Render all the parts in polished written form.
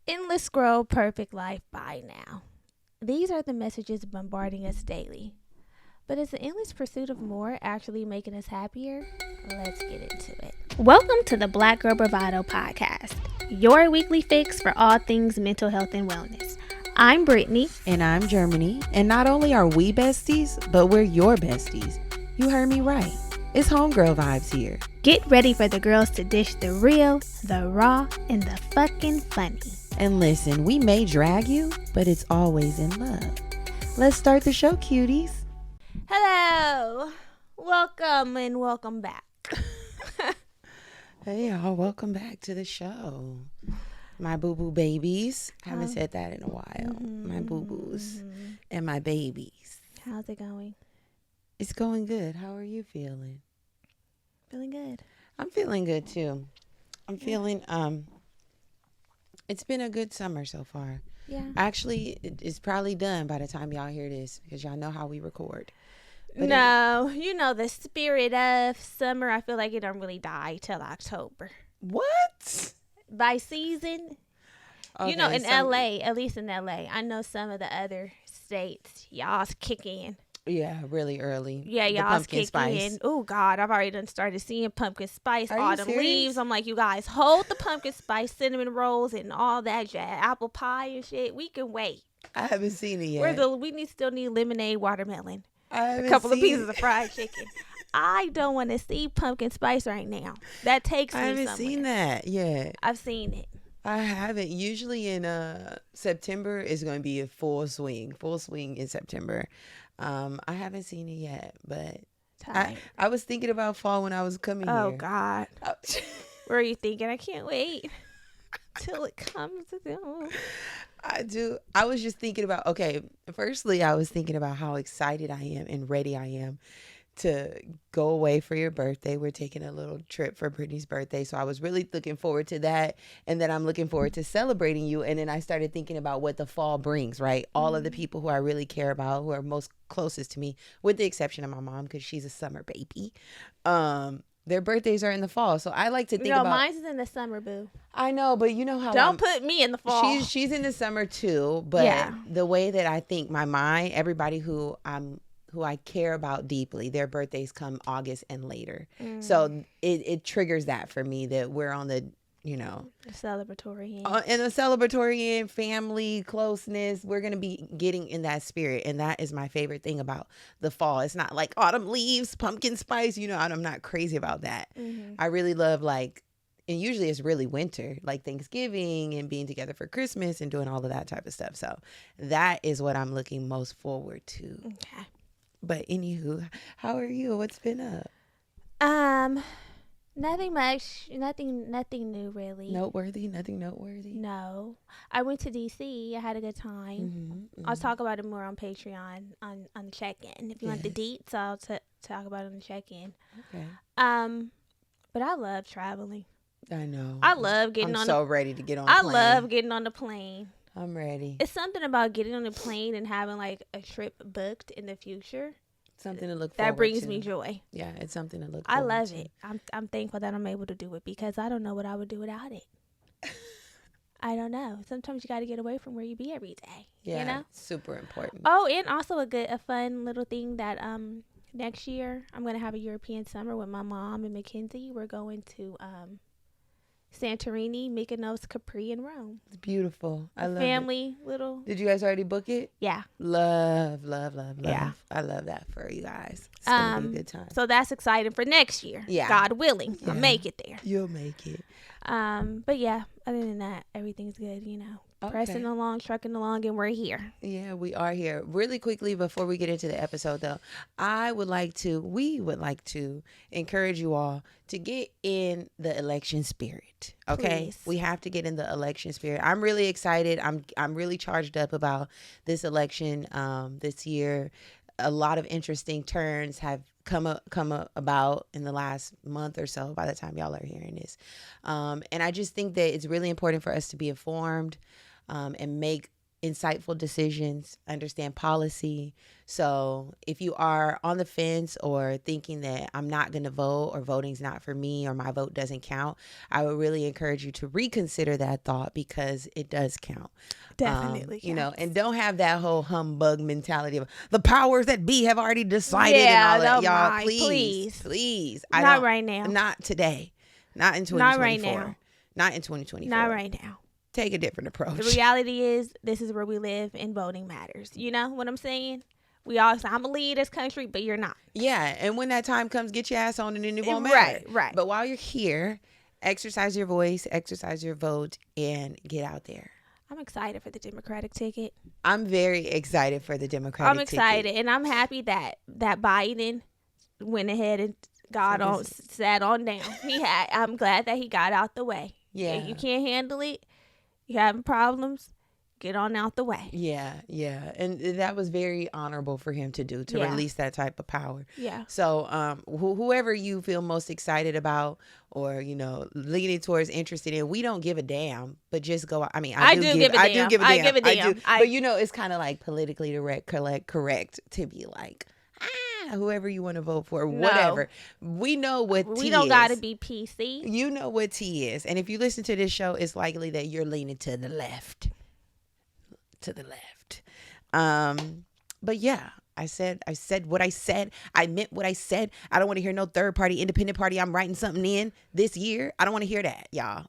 Endless scroll, perfect life by now. These are the messages bombarding us daily. But is the endless pursuit of more actually making us happier? Let's get into it. Welcome to the Black Girl Bravado podcast, your weekly fix for all things mental health and wellness. I'm Brittany. And I'm Germany. And not only are we besties, but we're your besties. You heard me right. It's homegirl vibes here. Get ready for the girls to dish the real, the raw, and the fucking funny. And listen, we may drag you, but it's always in love. Let's start the show, cuties. Hello. Welcome and welcome back. Hey, y'all. Welcome back to the show. My boo-boo babies. I haven't said that in a while. My boo-boos and my babies. How's it going? It's going good. How are you feeling? Feeling good. I'm feeling good, too. I'm feeling, it's been a good summer so far. Yeah. Actually, it's probably done by the time y'all hear this because y'all know how we record. But no, you know the spirit of summer. I feel like it don't really die till October. What? By season, you know, in LA, at least in LA, I know some of the other states, y'all's kick in. Yeah, really early. Yeah, y'all's kick in. Oh, God, I've already done started seeing pumpkin spice, autumn leaves. I'm like, you guys, hold the pumpkin spice, cinnamon rolls, and all that jazz, apple pie and shit. We can wait. I haven't seen it yet. We still need lemonade, watermelon, a couple of pieces of fried chicken. I don't want to see pumpkin spice right now. That takes me somewhere. I haven't seen that yet. I've seen it. I haven't. Usually in September is going to be a full swing in September. I haven't seen it yet, but I was thinking about fall when I was coming here. Oh, God. What are you thinking? I can't wait till it comes. I do. I was just thinking about, okay, firstly, I was thinking about how excited I am and ready I am to go away for your birthday. We're taking a little trip for Brittany's birthday. So I was really looking forward to that. And then I'm looking forward to celebrating you. And then I started thinking about what the fall brings, right? All of the people who I really care about, who are most closest to me, with the exception of my mom, because she's a summer baby. Their birthdays are in the fall. So I like to think about... mine's in the summer, boo. I know, but you know how... Don't put me in the fall. She's in the summer too. But the way that I think my mind, everybody who I care about deeply, their birthdays come August and later. So it triggers that for me that we're on the, you know. The celebratory end. In the celebratory end, family, closeness, we're going to be getting in that spirit. And that is my favorite thing about the fall. It's not like autumn leaves, pumpkin spice, you know, I'm not crazy about that. I really love and usually it's really winter, like Thanksgiving and being together for Christmas and doing all of that type of stuff. So that is what I'm looking most forward to. Okay. But anywho, how are you? What's been up? Nothing much. Nothing new really. Nothing noteworthy. No. I went to DC. I had a good time. I'll talk about it more on Patreon on the check-in. If you want the deets, I'll talk about it on the check-in. Okay. But I love traveling. I know. I love getting I'm so ready to get on the plane. I love getting on the plane. I'm ready. It's something about getting on the plane and having like a trip booked in the future. Something to look forward to. That brings me joy. Yeah, it's something to look I forward love to. it. I'm thankful that I'm able to do it because I don't know what I would do without it. I don't know. Sometimes you got to get away from where you be every day. Yeah, you know? super important. Oh, and also a fun little thing that next year I'm going to have a European summer with my mom and Mackenzie. We're going to Santorini, Mykonos, Capri, and Rome. It's beautiful. I love family, it. little. Did you guys already book it? Yeah. Love. Yeah. I love that for you guys. It's going to be a good time. So that's exciting for next year. Yeah. God willing. I'll make it there. You'll make it. But yeah, other than that, everything's good, you know. Okay. Pressing along, trucking along, and we're here. Yeah, we are here. Really quickly, before we get into the episode, though, we would like to encourage you all to get in the election spirit. Okay, Please. We have to get in the election spirit. I'm really excited. I'm really charged up about this election this year. A lot of interesting turns have come about in the last month or so by the time y'all are hearing this. And I just think that it's really important for us to be informed and make insightful decisions, understand policy. So if you are on the fence or thinking that I'm not going to vote or voting's not for me or my vote doesn't count, I would really encourage you to reconsider that thought because it does count. Definitely You know, counts. and don't have that whole humbug mentality of the powers that be have already decided and all that. Don't Y'all, mind. please. Not right now. Not today. Not in 2024. Not right now. Not in 2024. Not right now. Take a different approach. The reality is, this is where we live, and voting matters. You know what I'm saying? We all say, I'm going to lead this country, but you're not. Yeah, and when that time comes, get your ass on and then it won't matter. Right. But while you're here, exercise your voice, exercise your vote, and get out there. I'm excited for the Democratic ticket. I'm very excited for the Democratic ticket. I'm excited, and I'm happy that Biden went ahead and sat on down. I'm glad that he got out the way. Yeah. If you can't handle it, you're having problems, get on out the way. Yeah. And that was very honorable for him to do, to release that type of power. Yeah. So whoever you feel most excited about or, you know, leaning towards interested in, we don't give a damn, but just go. I mean, I do give a damn. But, you know, it's kind of like politically correct to be like, whoever you want to vote for, whatever. We know what we don't got to be PC. You know what T is. And if you listen to this show, it's likely that you're leaning to the left. But yeah, I said what I said. I meant what I said. I don't want to hear no third party, independent party. I'm writing something in this year. I don't want to hear that, y'all.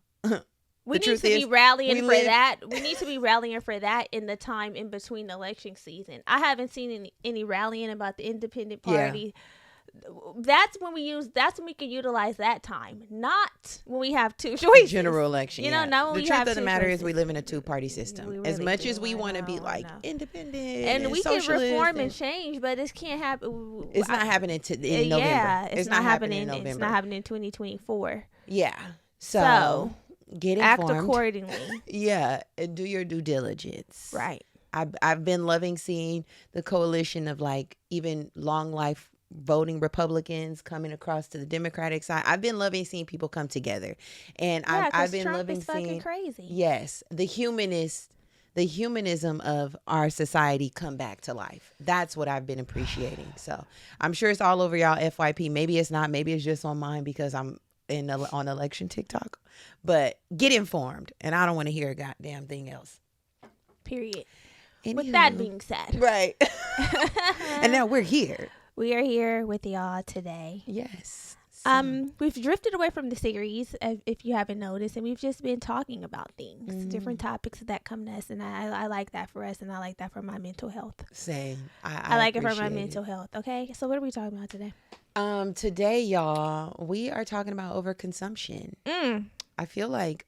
We need to be rallying for that. We need to be rallying for that in the time in between election season. I haven't seen any rallying about the independent party. Yeah. That's when we can utilize that time, not when we have two choices. General election. You know, no. The truth of the matter is we live in a two-party system. Really as much as we want to be like independent and we can reform and change, but this can't happen. It's not happening in November. Yeah, it's not happening in November. It's not happening in 2024. Yeah. So get informed. Act accordingly. Yeah, and do your due diligence. Right. I've been loving seeing the coalition of like even long life voting Republicans coming across to the Democratic side. I've been loving seeing people come together, and I've been Trump loving is fucking seeing crazy. Yes, the humanism of our society come back to life. That's what I've been appreciating. So I'm sure it's all over y'all FYP. Maybe it's not. Maybe it's just on mine because I'm on election TikTok. But get informed, and I don't want to hear a goddamn thing else. Period. Anywho. With that being said. Right. And now we're here. We are here with y'all today. Yes. We've drifted away from the series, if you haven't noticed, and we've just been talking about things, different topics that come to us, and I like that for us, and I like that for my mental health. Same. I like it for my mental health. Okay, so what are we talking about today? Today, y'all, we are talking about overconsumption. I feel like,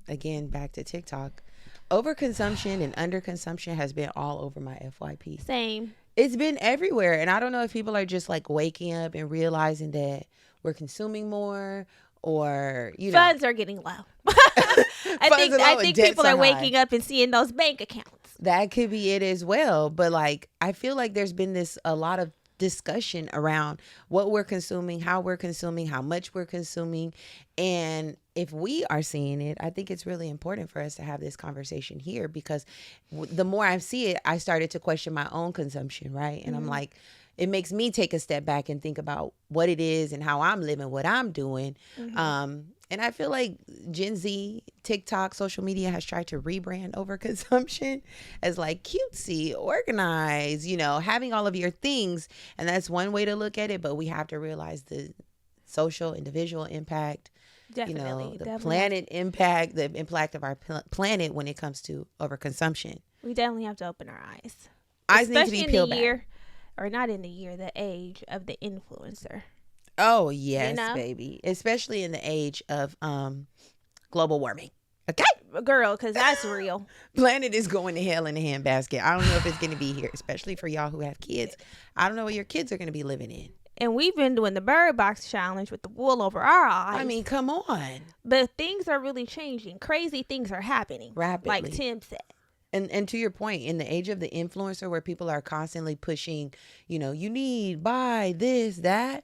again, back to TikTok, overconsumption and underconsumption has been all over my FYP. Same. It's been everywhere. And I don't know if people are just like waking up and realizing that we're consuming more or, you know. Funds are getting low. I think people are waking up and seeing those bank accounts. That could be it as well. But like, I feel like there's been a lot of discussion around what we're consuming, how we're consuming, how much we're consuming. And if we are seeing it, I think it's really important for us to have this conversation here because the more I see it, I started to question my own consumption, right? And I'm like, it makes me take a step back and think about what it is and how I'm living, what I'm doing. And I feel like Gen Z, TikTok, social media has tried to rebrand overconsumption as like cutesy, organized, you know, having all of your things. And that's one way to look at it. But we have to realize the social, individual impact, definitely, the planet impact, the impact of our planet when it comes to overconsumption. We definitely have to open our eyes. Eyes need to be peeled back. Or not in the year, the age of the influencer. Oh, yes, baby. Especially in the age of global warming. Okay? Girl, because that's real. Planet is going to hell in a handbasket. I don't know if it's going to be here, especially for y'all who have kids. I don't know what your kids are going to be living in. And we've been doing the bird box challenge with the wool over our eyes. I mean, come on. But things are really changing. Crazy things are happening. Rapidly. Like Tim said. And to your point, in the age of the influencer where people are constantly pushing, you know, you need, buy this, that,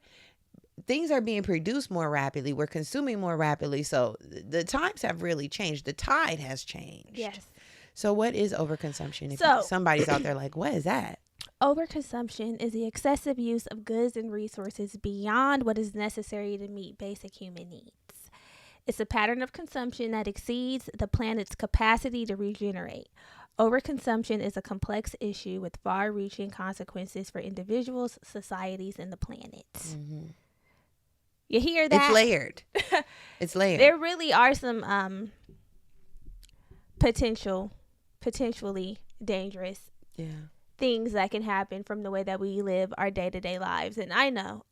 things are being produced more rapidly. We're consuming more rapidly. So the times have really changed. The tide has changed. Yes. So what is overconsumption? If So- somebody's out there like, what is that? Overconsumption is the excessive use of goods and resources beyond what is necessary to meet basic human needs. It's a pattern of consumption that exceeds the planet's capacity to regenerate. Overconsumption is a complex issue with far-reaching consequences for individuals, societies, and the planet. Mm-hmm. You hear that? It's layered. It's layered. There really are some potentially dangerous things that can happen from the way that we live our day-to-day lives. And I know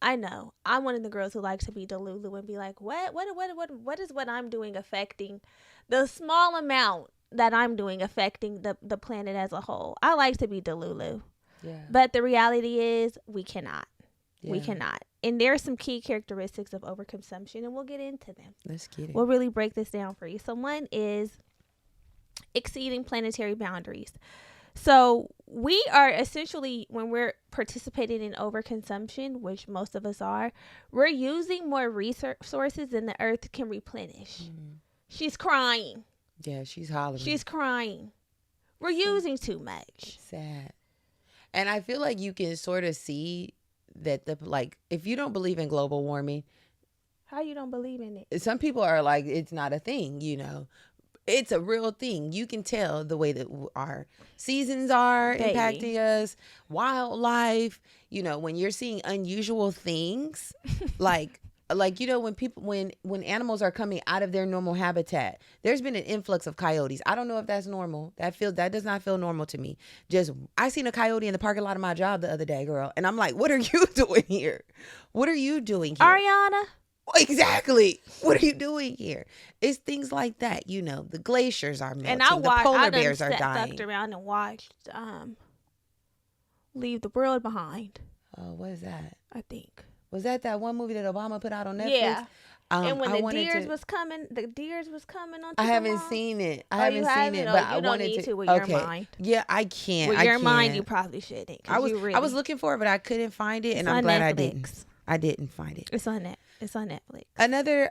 I'm one of the girls who likes to be delulu and be like, what is what I'm doing affecting the small amount that I'm doing affecting the planet as a whole. I like to be delulu. But the reality is we cannot. We cannot. And there are some key characteristics of overconsumption, and we'll get into them. Let's get it. We'll really break this down for you. So one is exceeding planetary boundaries. So we are essentially, when we're participating in overconsumption, which most of us are, we're using more resources than the earth can replenish. Mm-hmm. She's crying. Yeah, she's hollering. She's crying. We're using too much. Sad. And I feel like you can sort of see that if you don't believe in global warming. How you don't believe in it? Some people are like, it's not a thing, It's a real thing. You can tell the way that our seasons are impacting us, wildlife, when you're seeing unusual things, when animals are coming out of their normal habitat. There's been an influx of coyotes. I don't know if that's normal. That does not feel normal to me. I seen a coyote in the parking lot of my job the other day, girl. And I'm like, what are you doing here? What are you doing here? Ariana? Exactly. What are you doing here? It's things like that, The glaciers are melting. And the polar bears are dying. Stuck around and watched Leave the World Behind. Oh, what is that? I think. Was that one movie that Obama put out on Netflix? Yeah. And when the deers was coming on. I haven't seen it. But I wanted to. With your mind. Yeah, I can't. With your mind, you probably shouldn't. I was looking for it, but I couldn't find it, and I'm glad I didn't. I didn't find it. It's on Netflix. Another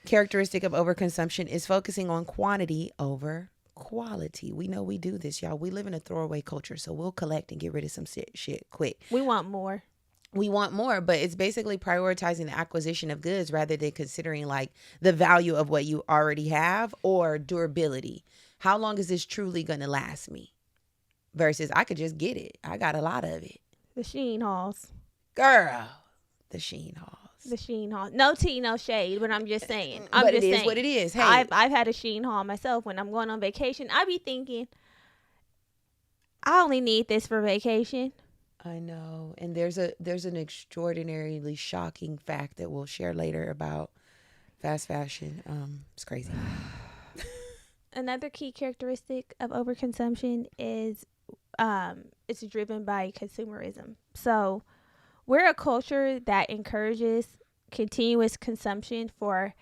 characteristic of overconsumption is focusing on quantity over quality. We know we do this, y'all. We live in a throwaway culture, so we'll collect and get rid of some shit quick. We want more. But it's basically prioritizing the acquisition of goods rather than considering the value of what you already have or durability. How long is this truly going to last me? Versus I could just get it. I got a lot of it. The Shein hauls. Girl, the Shein hauls. The Shein haul. No tea, no shade, but I'm just saying. But it is what it is. Hey, I've had a Shein haul myself when I'm going on vacation. I be thinking, I only need this for vacation. I know. And there's an extraordinarily shocking fact that we'll share later about fast fashion. It's crazy. Another key characteristic of overconsumption is it's driven by consumerism. So we're a culture that encourages continuous consumption for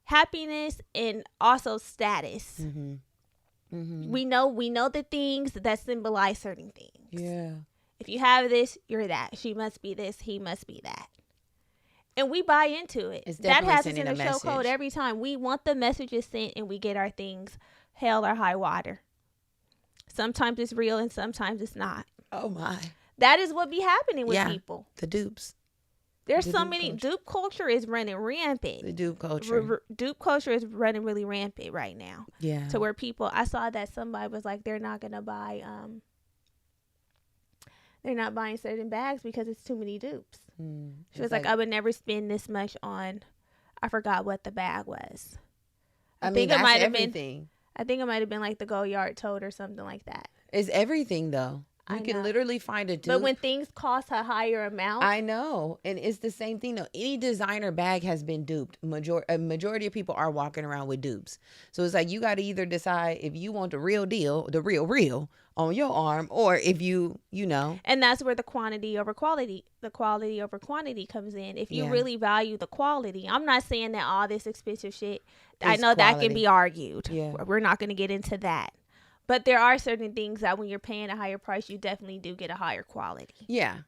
happiness and also status. Mm-hmm. Mm-hmm. We know the things that symbolize certain things. Yeah. If you have this, you're that. She must be this. He must be that. And we buy into it. That has us in a show code every time. We want the messages sent and we get our things hell or high water. Sometimes it's real and sometimes it's not. Oh my. That is what be happening with people. The dupes. There's so many. Dupe culture is running rampant. The dupe culture. Dupe culture is running really rampant right now. Yeah. To where people, I saw that somebody was like, they're not going to buy, they're not buying certain bags because it's too many dupes. She was like, I would never spend this much on, I forgot what the bag was. I think it might have been. I think it might have been like the Goyard tote or something like that. It's everything though. You can literally find a dupe. But when things cost a higher amount. I know. And it's the same thing though. Any designer bag has been duped. A majority of people are walking around with dupes. So it's like you got to either decide if you want the real deal, the real on your arm, or if you know. And that's where the quantity over quality comes in. If you really value the quality. I'm not saying that all this expensive shit, I know that can be argued. Yeah. We're not going to get into that. But there are certain things that when you're paying a higher price, you definitely do get a higher quality. Yeah.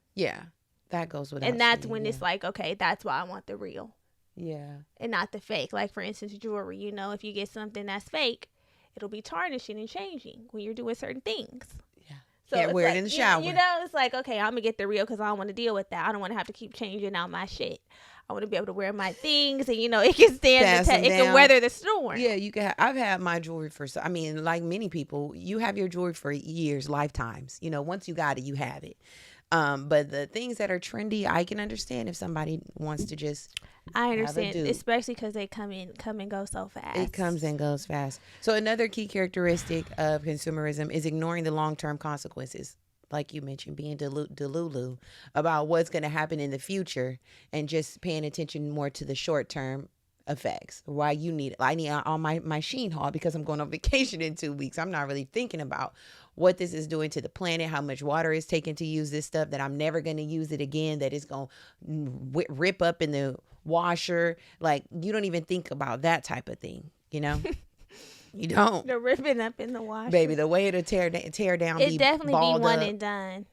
That goes without saying. And that's when it's like, okay, that's why I want the real. Yeah. And not the fake. Like, for instance, jewelry. If you get something that's fake, it'll be tarnishing and changing when you're doing certain things. Yeah. So Can't it's wear like, it in the shower. You know, it's like, okay, I'm gonna get the real because I don't want to deal with that. I don't want to have to keep changing out my shit. I want to be able to wear my things, and it can stand it can weather the storm. Yeah, you can. I've had my jewelry for. I mean, like many people, you have your jewelry for years, lifetimes. Once you got it, you have it. But the things that are trendy, I can understand if somebody wants to just. I understand, especially because they come and go so fast. It comes and goes fast. So another key characteristic of consumerism is ignoring the long-term consequences. Like you mentioned, being delulu about what's going to happen in the future and just paying attention more to the short-term effects. Why you need it. I need on my Sheen haul because I'm going on vacation in 2 weeks. I'm not really thinking about what this is doing to the planet, how much water is taken to use this stuff, that I'm never going to use it again, that it's going to rip up in the washer. Like, you don't even think about that type of thing, You don't. The ripping up in the washer. Baby, the way it'll tear down, it definitely be one up, and done.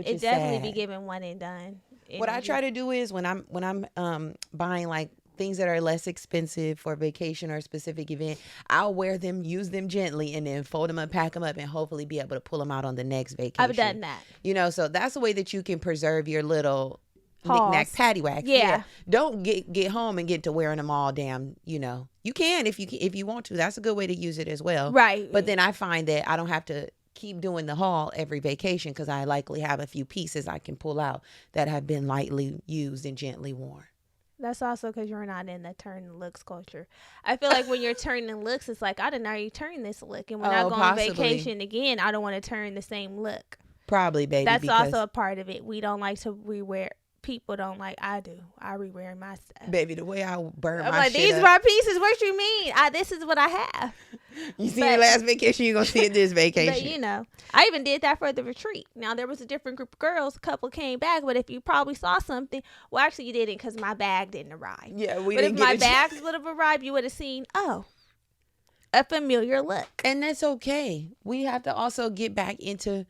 It definitely be given one and done. What I try to do is when I'm buying like things that are less expensive for a vacation or a specific event, I'll wear them, use them gently, and then fold them up, pack them up, and hopefully be able to pull them out on the next vacation. I've done that. So that's the way that you can preserve your little knick-knack paddywhack. Yeah. Don't get home and get to wearing them all damn, You can if you want to. That's a good way to use it as well. Right. But then I find that I don't have to keep doing the haul every vacation because I likely have a few pieces I can pull out that have been lightly used and gently worn. That's also because you're not in the turn looks culture. I feel like when you're turning looks, it's like, I didn't already turn this look. And when I go on vacation again, I don't want to turn the same look. Probably, baby. That's also a part of it. We don't like to rewear. People don't like. I do. I rewear my stuff. Baby, the way I burn I'm my like, shit these up. are my pieces. What you mean? This is what I have. You see your last vacation, you're going to see it this vacation. But, I even did that for the retreat. Now, there was a different group of girls. A couple came back. But if you probably saw something, well, actually, you didn't because my bag didn't arrive. Yeah, But if my bags would have arrived, you would have seen, a familiar look. And that's okay. We have to also get back into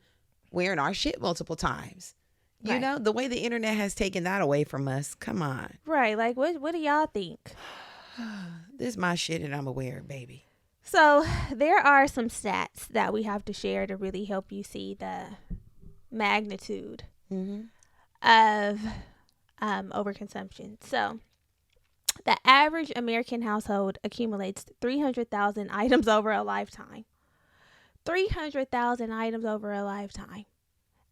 wearing our shit multiple times. Right. The way the internet has taken that away from us. Come on. Right. Like, what do y'all think? This is my shit and I'm aware, baby. So there are some stats that we have to share to really help you see the magnitude of overconsumption. So the average American household accumulates 300,000 items over a lifetime. 300,000 items over a lifetime.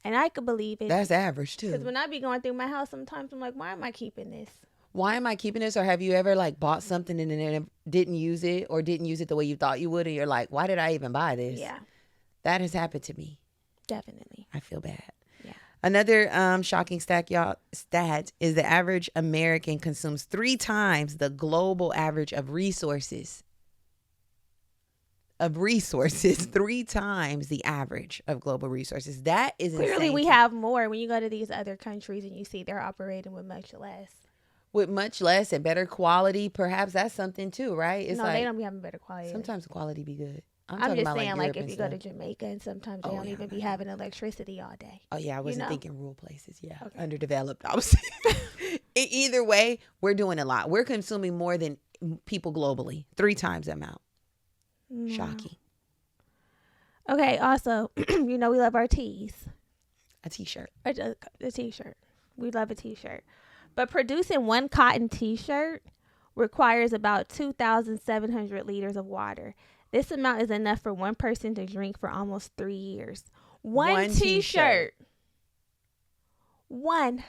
And I could believe it. That's average, too. Because when I be going through my house, sometimes I'm like, why am I keeping this? Why am I keeping this? Or have you ever, bought something and then didn't use it or didn't use it the way you thought you would? And you're like, why did I even buy this? Yeah. That has happened to me. Definitely. I feel bad. Yeah. Another shocking stat is the average American consumes 3 times the global average of resources. 3 times the average of global resources. That is clearly insane. We have more when you go to these other countries and you see they're operating with much less. With much less and better quality, perhaps that's something too, right? It's they don't be having better quality. Sometimes the quality be good. I'm just saying, if you go to Jamaica and sometimes they don't even be having electricity all day. Oh yeah, I wasn't thinking rural places. Yeah, okay. Underdeveloped. I was. Either way, we're doing a lot. We're consuming more than people globally, 3 times the amount. Shocking. Okay, also, we love our tees. A t-shirt. A t-shirt. We love a t-shirt. But producing one cotton t-shirt requires about 2,700 liters of water. This amount is enough for one person to drink for almost 3 years. One t-shirt. One.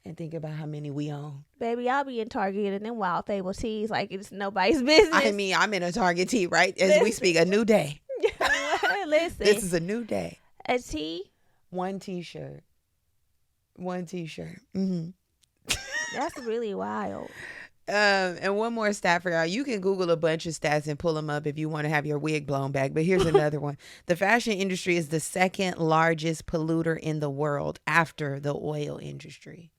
And think about how many we own. Baby, I'll be in Target and then Wild Fable tees like it's nobody's business. I mean, I'm in a Target tee, right? As we speak, a new day. Listen. This is a new day. A tee? One t-shirt. Mm-hmm. That's really wild. And one more stat for y'all. You can Google a bunch of stats and pull them up if you want to have your wig blown back. But here's another one. The fashion industry is the second largest polluter in the world after the oil industry.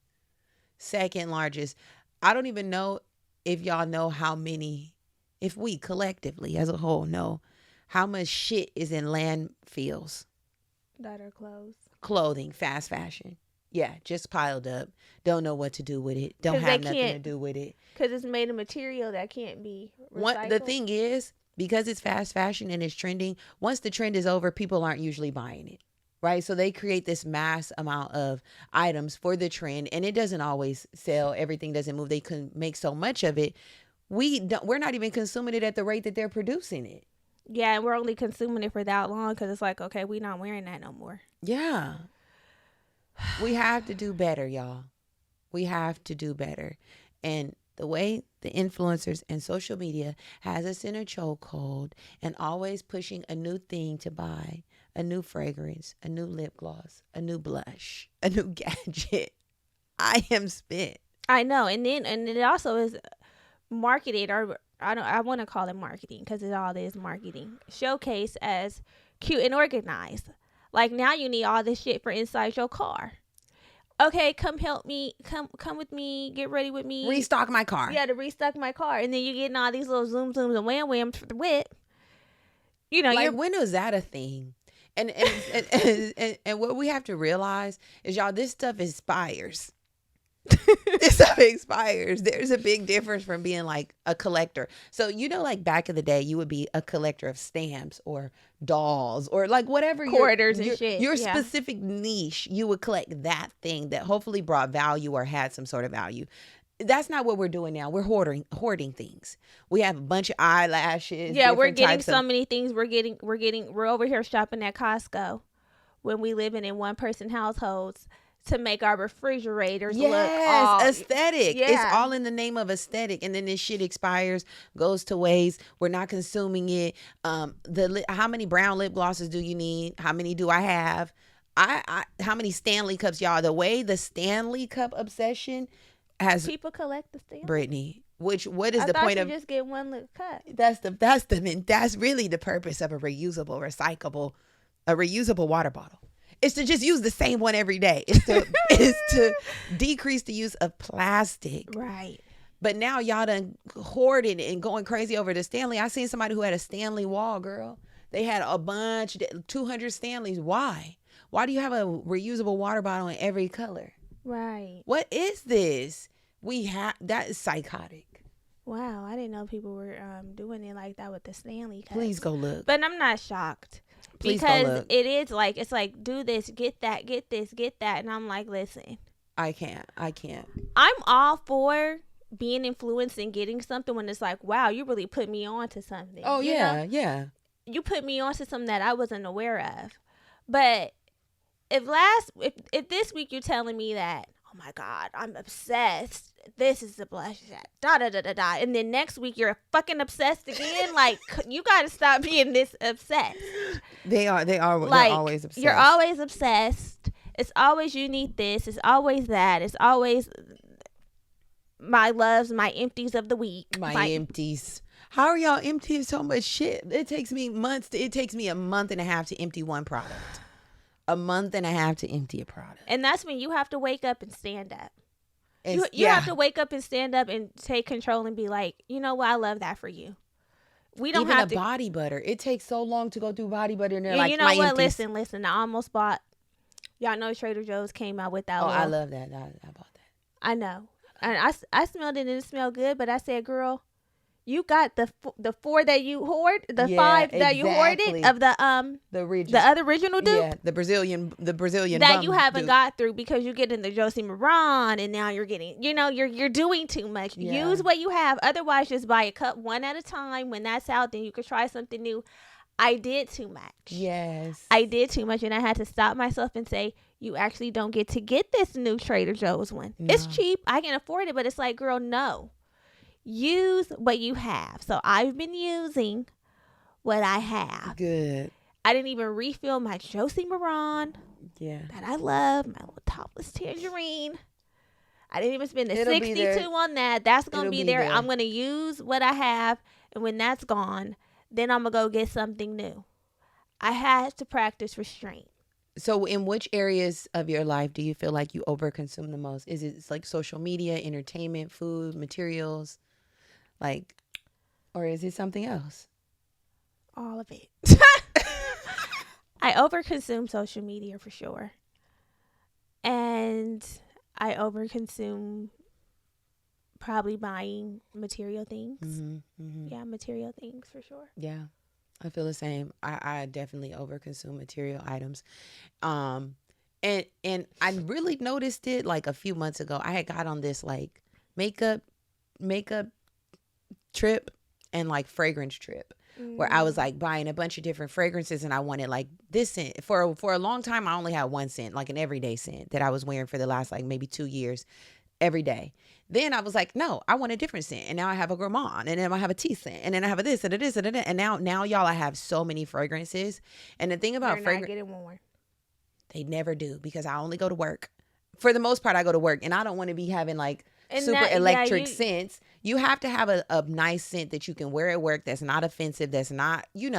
Second largest. I don't even know if y'all know how many, if we collectively as a whole know how much shit is in landfills. That are clothes. Clothing, fast fashion. Yeah, just piled up. Don't know what to do with it. Don't have nothing to do with it. Because it's made of material that can't be recycled. The thing is, because it's fast fashion and it's trending. Once the trend is over, people aren't usually buying it. Right. So they create this mass amount of items for the trend, and it doesn't always sell. Everything doesn't move. They can make so much of it. We're not even consuming it at the rate that they're producing it. Yeah, and we're only consuming it for that long because it's like, okay, we're not wearing that no more. Yeah. We have to do better, y'all. We have to do better. And the way the influencers and social media has us in a chokehold and always pushing a new thing to buy, a new fragrance, a new lip gloss, a new blush, a new gadget. I am spent. I know. And it also is marketed, or I want to call it marketing because it all is marketing. Showcase as cute and organized. Like now you need all this shit for inside your car. Okay, come help me. Come with me. Get ready with me. Restock my car. Yeah, to restock my car. And then you're getting all these little zooms and whams for the whip. You know, like when was that a thing? And what we have to realize is, y'all, this stuff expires. This stuff expires. There's a big difference from being like a collector. So, like back in the day, you would be a collector of stamps or dolls or like whatever quarters and shit. Your specific niche, you would collect that thing that hopefully brought value or had some sort of value. That's not what we're doing now. We're hoarding things. We have a bunch of eyelashes. Yeah, we're getting so many things. We're over here shopping at Costco when we living in one person households to make our refrigerators look all aesthetic. Yeah. It's all in the name of aesthetic. And then this shit expires, goes to waste. We're not consuming it. How many brown lip glosses do you need? How many do I have? How many Stanley Cups, y'all? The way the Stanley Cup obsession has people collect the Stanley. Brittany, what is the point of just get one little cup? That's really the purpose of a reusable water bottle. It's to just use the same one every day. It's to decrease the use of plastic. Right. But now y'all done hoarded and going crazy over the Stanley. I seen somebody who had a Stanley wall, girl. They had a bunch, 200 Stanleys. Why? Why do you have a reusable water bottle in every color? Right. What is this? That is psychotic. Wow, I didn't know people were doing it like that with the Stanley cups. Please go look. But I'm not shocked. Please because it is like, it's like, do this, get that, get this, get that. And I'm like, listen. I can't. I'm all for being influenced and getting something when it's like, wow, you really put me on to something. Oh, yeah. You put me on to something that I wasn't aware of. But if this week you're telling me that, oh my God, I'm obsessed. This is the blush that da. And then next week you're fucking obsessed again. Like, you got to stop being this obsessed. They are. Like, they're always obsessed. You're always obsessed. It's always you need this. It's always that. It's always my loves, my empties of the week. My empties. How are y'all emptying so much shit? It takes me months. It takes me a month and a half to empty one product. A month and a half to empty a product. And that's when you have to wake up and stand up. You have to wake up and stand up and take control and be like, you know what? I love that for you. We don't even have a body butter. It takes so long to go through body butter, and they're yeah, like, you know my what? empties. Listen. I almost bought. Y'all know Trader Joe's came out with that. Oh, I love that. I bought that. I know, and I smelled it and it smelled good. But I said, girl, you got the 4 that you hoard, the 5 that you hoarded of the other original dude. Yeah, the Brazilian that you haven't got through because you get in the Josie Moran, and now you're getting, you're doing too much. Yeah. Use what you have. Otherwise, just buy a cup one at a time. When that's out, then you could try something new. I did too much. Yes, I did too much, and I had to stop myself and say, you actually don't get to get this new Trader Joe's one. No. It's cheap. I can afford it, but it's like, girl, no. Use what you have. So I've been using what I have. Good. I didn't even refill my Josie Moran. Yeah. That I love. My little topless tangerine. I didn't even spend the $62 on that. That's going to be there. I'm going to use what I have. And when that's gone, then I'm going to go get something new. I had to practice restraint. So in which areas of your life do you feel like you overconsume the most? Is it like social media, entertainment, food, materials? Like, or is it something else? All of it. I overconsume social media for sure. And I overconsume probably buying material things. Mm-hmm. Yeah, material things for sure. Yeah, I feel the same. I definitely overconsume material items. And I really noticed it like a few months ago. I had got on this like makeup trip and like fragrance trip where I was like buying a bunch of different fragrances, and I wanted like this scent. For a long time I only had one scent, like an everyday scent that I was wearing for the last like maybe 2 years every day. Then I was like, no, I want a different scent. And now I have a gourmand, and then I have a tea scent, and then I have a this and a this and a that. And now y'all, I have so many fragrances. And the thing about fragrance, getting more. They never do, because I only go to work. For the most part, I go to work, and I don't want to be having like super electric scents. You have to have a nice scent that you can wear at work, that's not offensive, that's not, you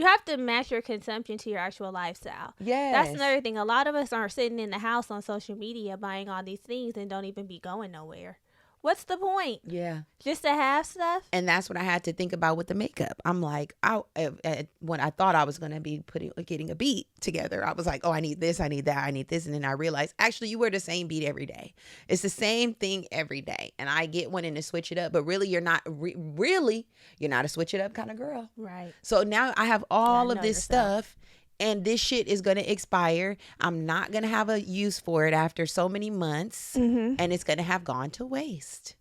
have to match your consumption to your actual lifestyle. Yes. That's another thing. A lot of us are sitting in the house on social media buying all these things and don't even be going nowhere. What's the point? Yeah. Just to have stuff? And that's what I had to think about with the makeup. I'm like, when I thought I was going to be getting a beat together, I was like, oh, I need this, I need that, I need this. And then I realized, actually, you wear the same beat every day. It's the same thing every day. And I get wanting to switch it up, but really, you're not you're not a switch it up kind of girl. Right. So now I have all of this stuff. And this shit is going to expire. I'm not going to have a use for it after so many months. And it's going to have gone to waste.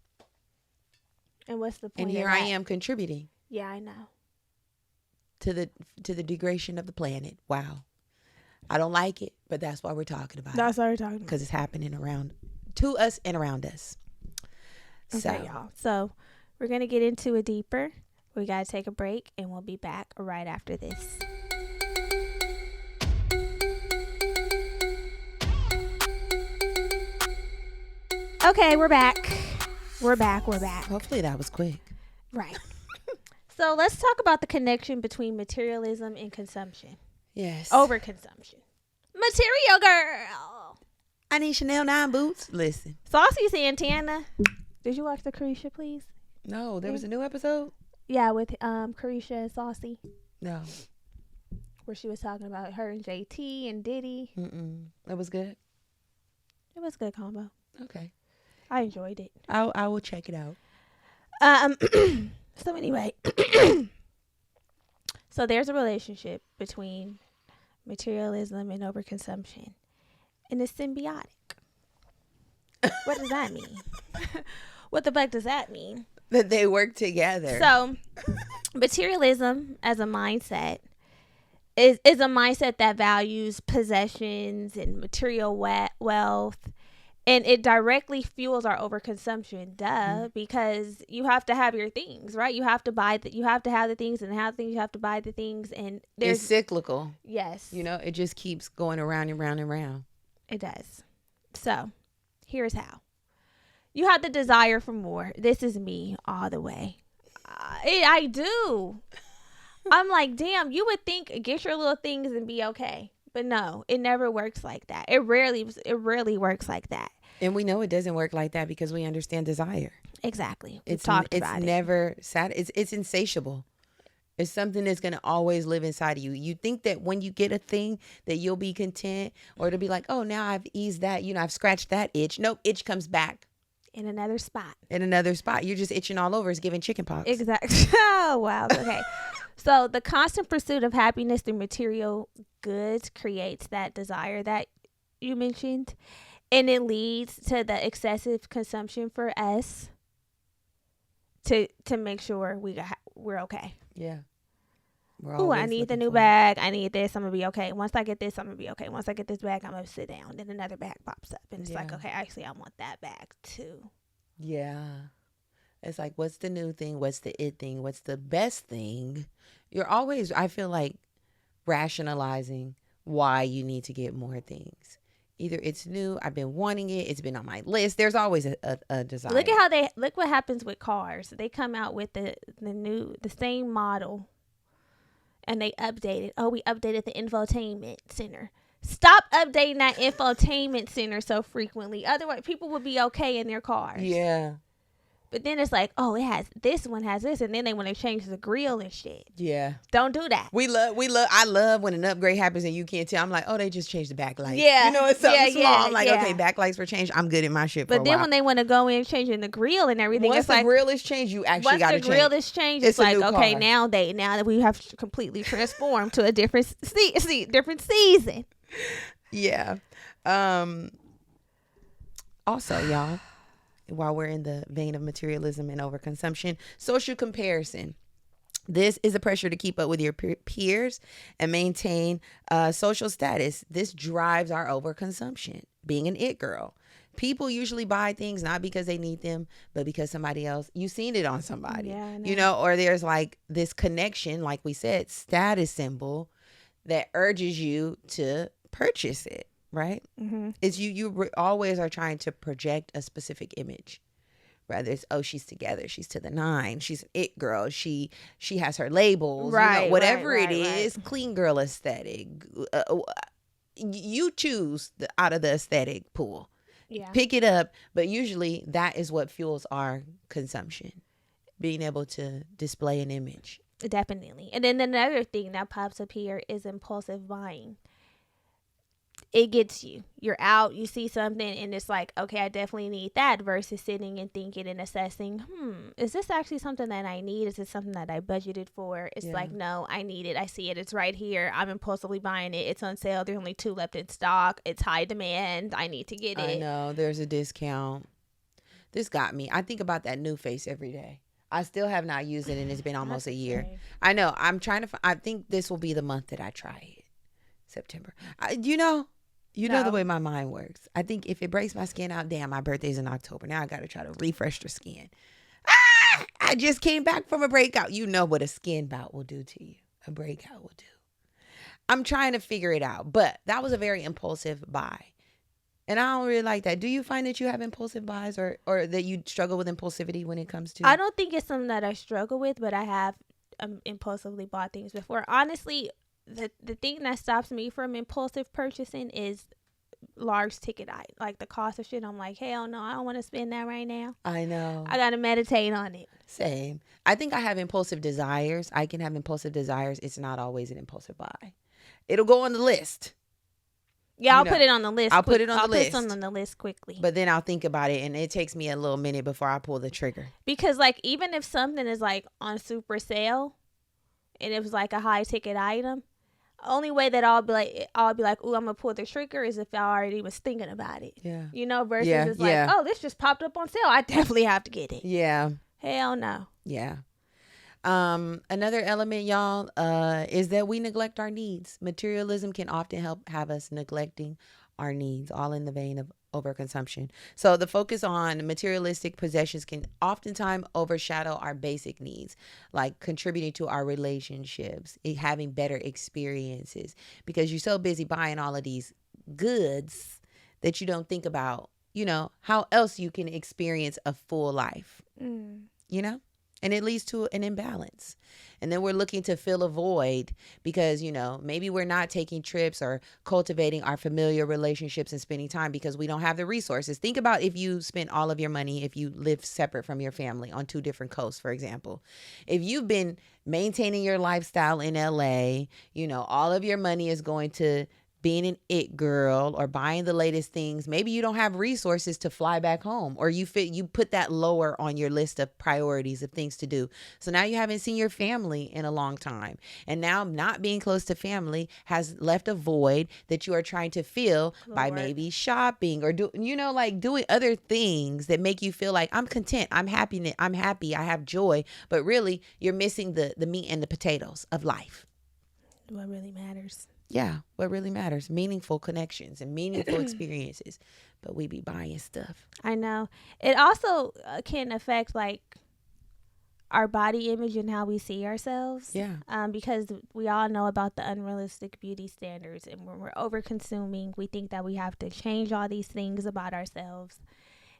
And what's the point? And here I am contributing. Yeah, I know. To the degradation of the planet. Wow. I don't like it, but that's why we're talking about it. That's why we're talking about it. Because it's happening to us and around us. Okay, y'all. So we're going to get into it deeper. We got to take a break, and we'll be back right after this. Okay, we're back. We're back. Hopefully that was quick. Right. So let's talk about the connection between materialism and consumption. Yes. Overconsumption. Material girl. I need Chanel 9 boots. Listen. Saucy Santana. Did you watch the Carisha, please? No, there was a new episode? Yeah, with Carisha and Saucy. No. Where she was talking about her and JT and Diddy. It was good? It was a good combo. Okay. I enjoyed it. I will check it out. So anyway, so there's a relationship between materialism and overconsumption, and it's symbiotic. What does that mean? What the fuck does that mean? That they work together. So, materialism as a mindset is a mindset that values possessions and material wealth. And it directly fuels our overconsumption, because you have to have your things, right? You have to you have to have the things, and have things, you have to buy the things, and it's cyclical. Yes. It just keeps going around and round and round. It does. So, here's how. You have the desire for more. This is me all the way. I do. I'm like, damn, you would think get your little things and be okay. But no, it never works like that. It rarely works like that. And we know it doesn't work like that because we understand desire. Exactly. It's never sad. It's insatiable. It's something that's going to always live inside of you. You think that when you get a thing that you'll be content, or to be like, oh, now I've eased that, I've scratched that itch. Nope, itch comes back. In another spot. You're just itching all over. It's giving chicken pox. Exactly. Oh, wow. Okay. So the constant pursuit of happiness through material goods creates that desire that you mentioned. And it leads to the excessive consumption for us to make sure we're okay. Yeah. Oh, I need the new bag. I need this. I'm going to be okay. Once I get this, I'm going to be okay. Once I get this bag, I'm going to sit down. Then another bag pops up. And it's like, okay, actually, I want that bag too. Yeah. It's like, what's the new thing? What's the it thing? What's the best thing? You're always, I feel like, rationalizing why you need to get more things. Either it's new, I've been wanting it, it's been on my list. There's always a desire. Look what happens with cars. They come out with the same model, and they update it. Oh, we updated the infotainment center. Stop updating that infotainment center so frequently. Otherwise, people will be okay in their cars. Yeah. But then it's like, oh, it has this one has this, and then they want to change the grill and shit. Yeah. Don't do that. I love when an upgrade happens and you can't tell. I'm like, oh, they just changed the backlight. Yeah. You know, it's something small. Yeah, I'm like, yeah. okay, backlights were changed. I'm good at my shit for a But then while. when they want to go in changing the grill and everything, Once it's the like, grill is changed, you actually got to change. once the grill is changed, it's a like, new okay, car. now that we have completely transformed to a different different season. Yeah. Also, y'all, while we're in the vein of materialism and overconsumption, social comparison. This is a pressure to keep up with your peers and maintain social status. This drives our overconsumption, being an it girl. People usually buy things not because they need them, but because somebody else, you've seen it on somebody, Yeah, I know. you know, or there's like this connection, like we said, status symbol that urges you to purchase it, right? Mm-hmm. It's always are trying to project a specific image. Whether it's, oh, she's together, she's to the nine, she's an it girl, she has her labels, Right, you know, whatever right, it is, right. clean girl aesthetic. You choose out of the aesthetic pool. Yeah. Pick it up, but usually that is what fuels our consumption. Being able to display an image. Definitely. And then another thing that pops up here is impulsive buying. It gets you. You're out, you see something, and it's like, okay, I definitely need that, versus sitting and thinking and assessing, is this actually something that I need? Is it something that I budgeted for? It's like, no, I need it. I see it. It's right here. I'm impulsively buying it. It's on sale. There's only 2 left in stock. It's high demand. I need to get it. I know. There's a discount. This got me. I think about that new face every day. I still have not used it, and it's been almost a year. I know. I'm trying to. I think this will be the month that I try it. September. You know the way my mind works. I think if it breaks my skin out, damn, my birthday's in October. Now I got to try to refresh the skin. I just came back from a breakout. You know what a skin bout will do to you. A breakout will do. I'm trying to figure it out, but that was a very impulsive buy. And I don't really like that. Do you find that you have impulsive buys or that you struggle with impulsivity when it comes to? I don't think it's something that I struggle with, but I have impulsively bought things before. Honestly, the thing that stops me from impulsive purchasing is large ticket items, like the cost of shit. I'm like, hell no, I don't want to spend that right now. I know. I gotta meditate on it. Same. I think I have impulsive desires. I can have impulsive desires. It's not always an impulsive buy. It'll go on the list. Yeah, I'll put it on the list. I'll put it on the list. I'll put something on the list quickly. But then I'll think about it, and it takes me a little minute before I pull the trigger. Because like, even if something is like on super sale, and it was like a high ticket item, only way that I'll be like, ooh, I'm gonna pull the trigger is if I already was thinking about it. Yeah. You know, versus it's like, oh, this just popped up on sale. I definitely have to get it. Yeah. Hell no. Yeah. Another element, y'all, is that we neglect our needs. Materialism can often have us neglecting our needs, all in the vein of overconsumption. So the focus on materialistic possessions can oftentimes overshadow our basic needs, like contributing to our relationships, having better experiences, because you're so busy buying all of these goods that you don't think about, you know, how else you can experience a full life, you know? And it leads to an imbalance. And then we're looking to fill a void because, you know, maybe we're not taking trips or cultivating our familiar relationships and spending time because we don't have the resources. Think about if you spent all of your money, if you live separate from your family on 2 different coasts, for example. If you've been maintaining your lifestyle in LA, you know, all of your money is going to being an it girl or buying the latest things. Maybe you don't have resources to fly back home, or you put that lower on your list of priorities of things to do. So now you haven't seen your family in a long time. And now not being close to family has left a void that you are trying to fill by maybe shopping or doing other things that make you feel like I'm content, I'm happy, I have joy. But really you're missing the meat and the potatoes of life. What really matters. Yeah, what really matters, meaningful connections and meaningful experiences. But we be buying stuff. I know. It also can affect like our body image and how we see ourselves. Yeah. Because we all know about the unrealistic beauty standards, and when we're over consuming, we think that we have to change all these things about ourselves.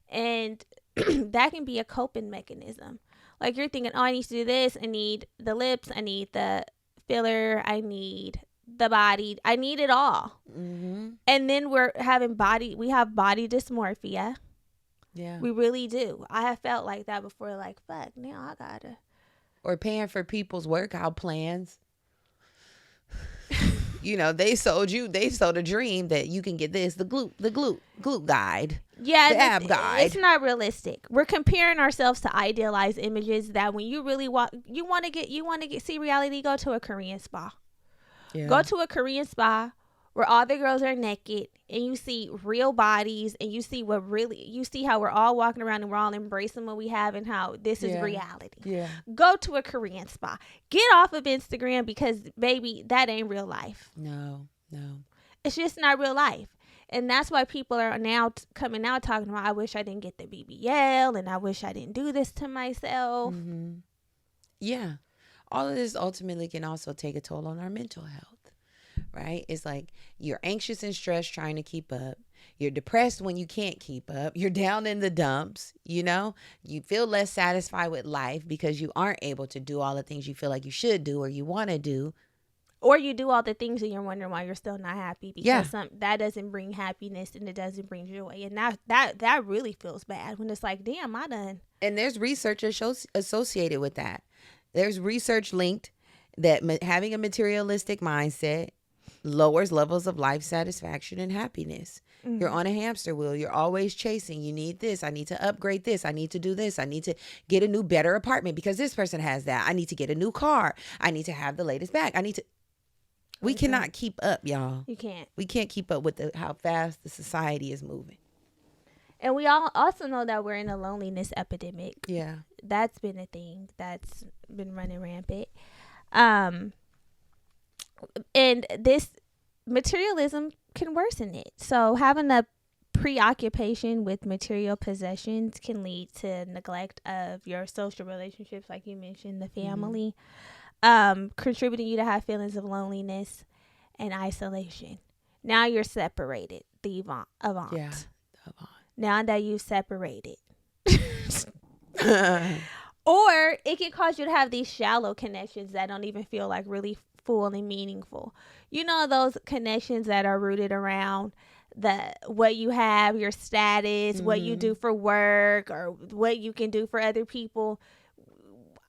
And that can be a coping mechanism. Like you're thinking, oh, I need to do this. I need the lips. I need the filler. I need the body. I need it all. Mm-hmm. And then we have body dysmorphia. Yeah. We really do. I have felt like that before. Like, fuck, now I gotta. Or paying for people's workout plans. You know, they sold a dream that you can get this, the glute guide. Yeah, the ab guide. It's not realistic. We're comparing ourselves to idealized images that when you really want to see reality, go to a Korean spa. Yeah. Go to a Korean spa where all the girls are naked and you see real bodies and you see how we're all walking around and we're all embracing what we have and how this is reality. Yeah. Go to a Korean spa. Get off of Instagram because, baby, that ain't real life. No. It's just not real life. And that's why people are now coming out talking about, I wish I didn't get the BBL and I wish I didn't do this to myself. Mm-hmm. Yeah. All of this ultimately can also take a toll on our mental health, right? It's like you're anxious and stressed trying to keep up. You're depressed when you can't keep up. You're down in the dumps, you know? You feel less satisfied with life because you aren't able to do all the things you feel like you should do or you want to do. Or you do all the things and you're wondering why you're still not happy because that doesn't bring happiness and it doesn't bring joy. And that really feels bad when it's like, damn, I done. And there's research associated with that. There's research linked that having a materialistic mindset lowers levels of life satisfaction and happiness. Mm-hmm. You're on a hamster wheel. You're always chasing. You need this. I need to upgrade this. I need to do this. I need to get a new, better apartment because this person has that. I need to get a new car. I need to have the latest bag. We cannot keep up, y'all. You can't. We can't keep up with how fast the society is moving. And we all also know that we're in a loneliness epidemic. Yeah. That's been a thing that's been running rampant. And this materialism can worsen it. So having a preoccupation with material possessions can lead to neglect of your social relationships, like you mentioned, the family. Contributing you to have feelings of loneliness and isolation. Now you're separated, the Avant. Yeah, the Avant. Now that you've separated. Or it can cause you to have these shallow connections that don't even feel like really full and meaningful. You know, those connections that are rooted around what you have, your status, what you do for work, or what you can do for other people.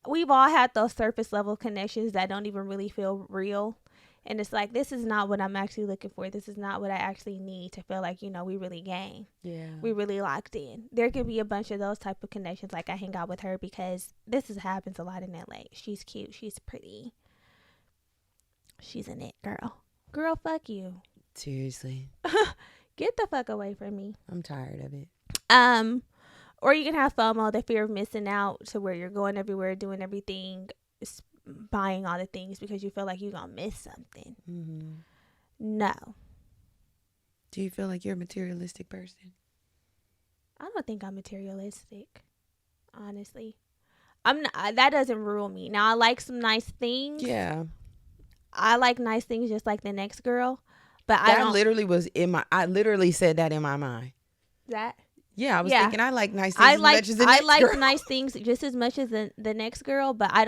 We've all had those surface level connections that don't even really feel real. And it's like, this is not what I'm actually looking for. This is not what I actually need to feel like, we really gang. Yeah. We really locked in. There could be a bunch of those type of connections. Like I hang out with her because happens a lot in LA. She's cute. She's pretty. She's an it girl. Girl, fuck you. Seriously. Get the fuck away from me. I'm tired of it. Or you can have FOMO, the fear of missing out, to where you're going everywhere, doing everything, buying all the things because you feel like you're going to miss something. Mm-hmm. No. Do you feel like you're a materialistic person? I don't think I'm materialistic, honestly. I'm not, that doesn't rule me. Now, I like some nice things. Yeah. I like nice things just like the next girl. But I literally said that in my mind. That? Yeah, I was thinking I like nice things as much as the next girl. I like nice things just as much as the next girl, but I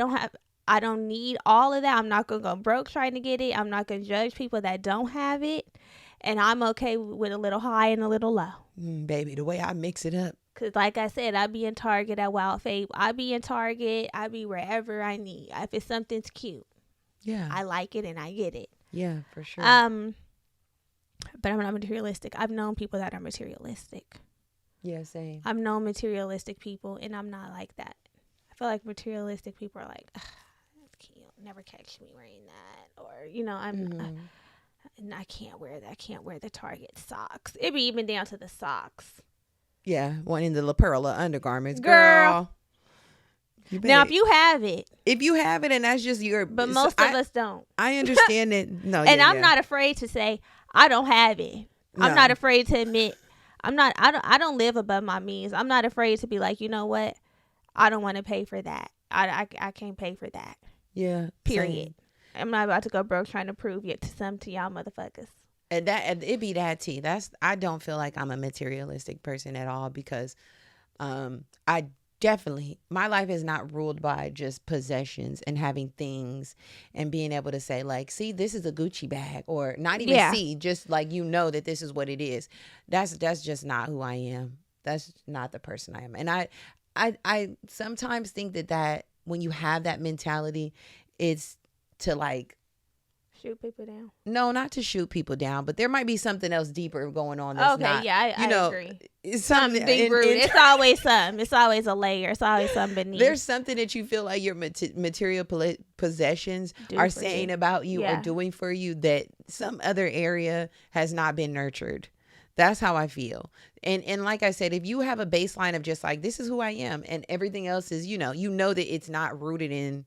don't need all of that. I'm not going to go broke trying to get it. I'm not going to judge people that don't have it. And I'm okay with a little high and a little low. Baby, the way I mix it up. Because like I said, I be in Target at Wild Fate. I be in Target. I be wherever I need. If it's something's cute. Yeah. I like it and I get it. Yeah, for sure. But I'm not materialistic. I've known people that are materialistic. Yeah, same. I've known materialistic people, and I'm not like that. I feel like materialistic people are like, you'll never catch me wearing that, or and I can't wear that. I can't wear the Target socks. It be even down to the socks. Yeah, one in the La Perla undergarments, girl. Now, if you have it, and that's just your, but most of us don't. I understand it. No, and I'm not afraid to say I don't have it. No. I'm not afraid to admit. I don't live above my means. I'm not afraid to be like, you know what? I don't want to pay for that. I can't pay for that. Yeah. Period. Same. I'm not about to go broke trying to prove it to y'all motherfuckers. And it be that tea. I don't feel like I'm a materialistic person at all because I definitely, my life is not ruled by just possessions and having things and being able to say like, see, this is a Gucci bag, or not even see, just like, that this is what it is. That's just not who I am. That's not the person I am. And I sometimes think that when you have that mentality, it's to like shoot people down. No, not to shoot people down, but there might be something else deeper going on. That's okay, not, yeah, I agree. It's something deep rooted. It's always something. It's always a layer. It's always something beneath. There's something that you feel like your material possessions are saying about you or doing for you that some other area has not been nurtured. That's how I feel. And like I said, if you have a baseline of just like, this is who I am, and everything else is, you know that it's not rooted in.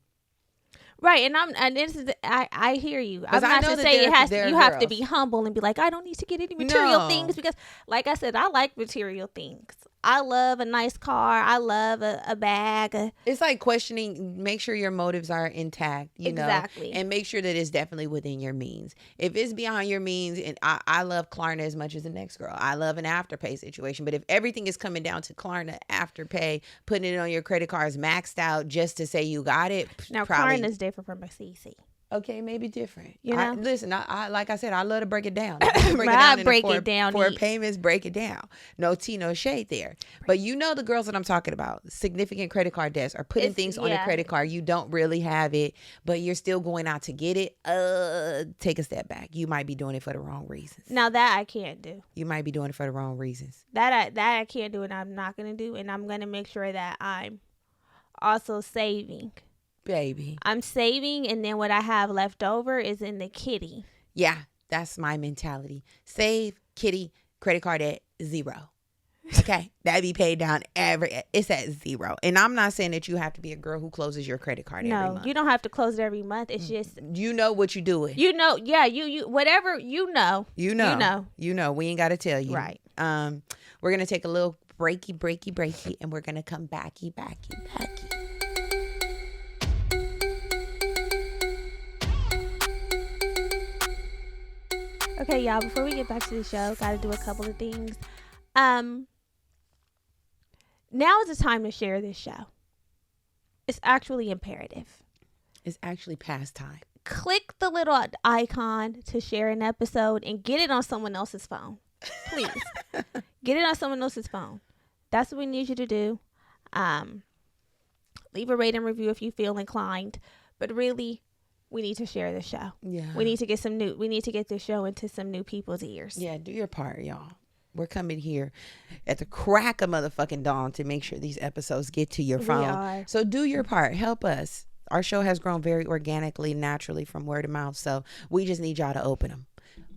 Right, and this is I hear you. I'm not to say you have to be humble and be like, I don't need to get any material things, because like I said, I like material things. I love a nice car. I love a bag. It's like questioning, make sure your motives are intact, you know, and make sure that it's definitely within your means. If it's beyond your means, and I love Klarna as much as the next girl. I love an Afterpay situation. But if everything is coming down to Klarna, Afterpay, putting it on your credit cards maxed out just to say you got it. Now, Klarna is different from a CC. Okay, maybe different. You know, listen. I like I said, I love to break it down. Break it down. For payments, break it down. No tea, no shade there. But you know the girls that I'm talking about, significant credit card debts, are putting things on a credit card. You don't really have it, but you're still going out to get it. Take a step back. You might be doing it for the wrong reasons. Now that I can't do. You might be doing it for the wrong reasons. That I can't do, and I'm not gonna do, and I'm gonna make sure that I'm also saving. Baby, I'm saving, and then what I have left over is in the kitty. Yeah, that's my mentality. Save, kitty, credit card at 0. Okay, that be paid down it's at 0. And I'm not saying that you have to be a girl who closes your credit card every month. No, you don't have to close it every month. It's just, you know what you're doing. You know, yeah, you whatever you know. You know. We ain't got to tell you. Right. We're gonna take a little breaky, and we're gonna come backy. Okay, y'all, before we get back to the show, got to do a couple of things. Now is the time to share this show. It's actually imperative. It's actually past time. Click the little icon to share an episode and get it on someone else's phone. Please. Get it on someone else's phone. That's what we need you to do. Leave a rate and review if you feel inclined. But really, we need to share the show. Yeah. We need to get this show into some new people's ears. Yeah, do your part, y'all. We're coming here at the crack of motherfucking dawn to make sure these episodes get to your phone. We are. So do your part. Help us. Our show has grown very organically, naturally from word of mouth. So we just need y'all to open them.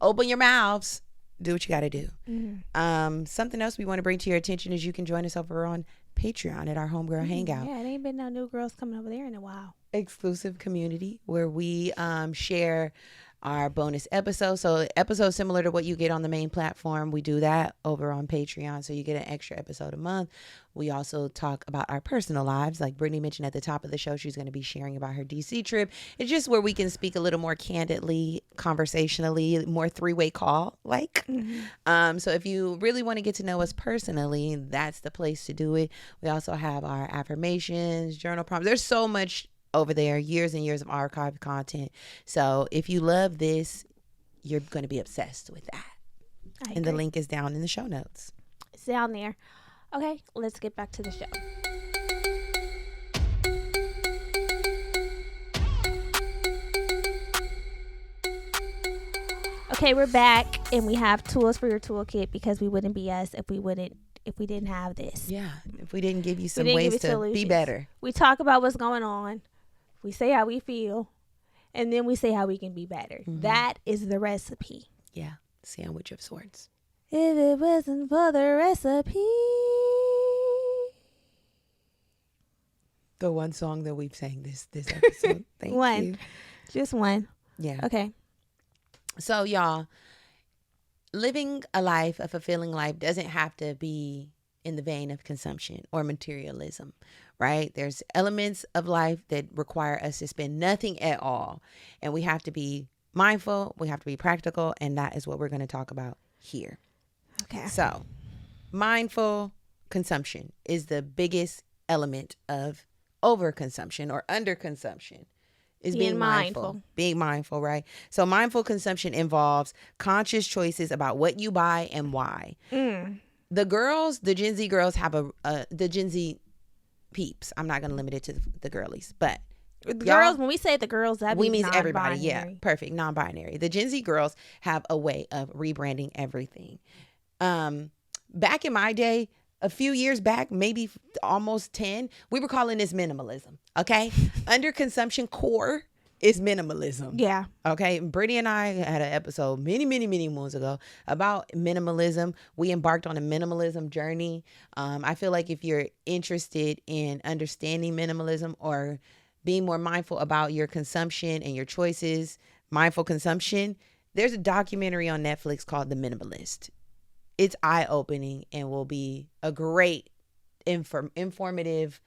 Open your mouths. Do what you got to do. Mm-hmm. Something else we want to bring to your attention is you can join us over on Patreon at our Homegirl Hangout. Yeah, it ain't been no new girls coming over there in a while. Exclusive community where we share our bonus episodes. So episodes similar to what you get on the main platform, we do that over on Patreon. So you get an extra episode a month. We also talk about our personal lives. Like Brittany mentioned at the top of the show, she's going to be sharing about her DC trip. It's just where we can speak a little more candidly, conversationally, more three-way call like. Mm-hmm. So if you really want to get to know us personally, that's the place to do it. We also have our affirmations, journal prompts. There's so much over there, years and years of archived content. So if you love this, you're going to be obsessed with that. And the link is down in the show notes. It's down there. Okay, let's get back to the show. Okay, we're back, and we have tools for your toolkit, because we wouldn't be us if we didn't have this. Yeah, if we didn't give you some ways to be better. We talk about what's going on. We say how we feel, and then we say how we can be better. Mm-hmm. That is the recipe. Yeah, sandwich of sorts. If it wasn't for the recipe. The one song that we've sang this episode. Thank you. Just one. Yeah. Okay. So, y'all, living a fulfilling life doesn't have to be in the vein of consumption or materialism, right? There's elements of life that require us to spend nothing at all. And we have to be mindful. We have to be practical. And that is what we're going to talk about here. Okay. So mindful consumption is the biggest element of overconsumption or underconsumption. Is being mindful. Being mindful, right? So mindful consumption involves conscious choices about what you buy and why. the girls, the Gen Z girls have the Gen Z peeps. I'm not going to limit it to the girlies, but the girls, when we say the girls, that we means mean everybody. Yeah, non-binary. perfect. Non-binary. The Gen Z girls have a way of rebranding everything. Back in my day, a few years back, maybe almost 10, we were calling this minimalism. Okay. Under consumption core is minimalism. Yeah. Okay. Brittany and I had an episode many moons ago about minimalism. We embarked on a minimalism journey. I feel like if you're interested in understanding minimalism or being more mindful about your consumption and your choices, mindful consumption, there's a documentary on Netflix called The Minimalist. It's eye-opening and will be a great informative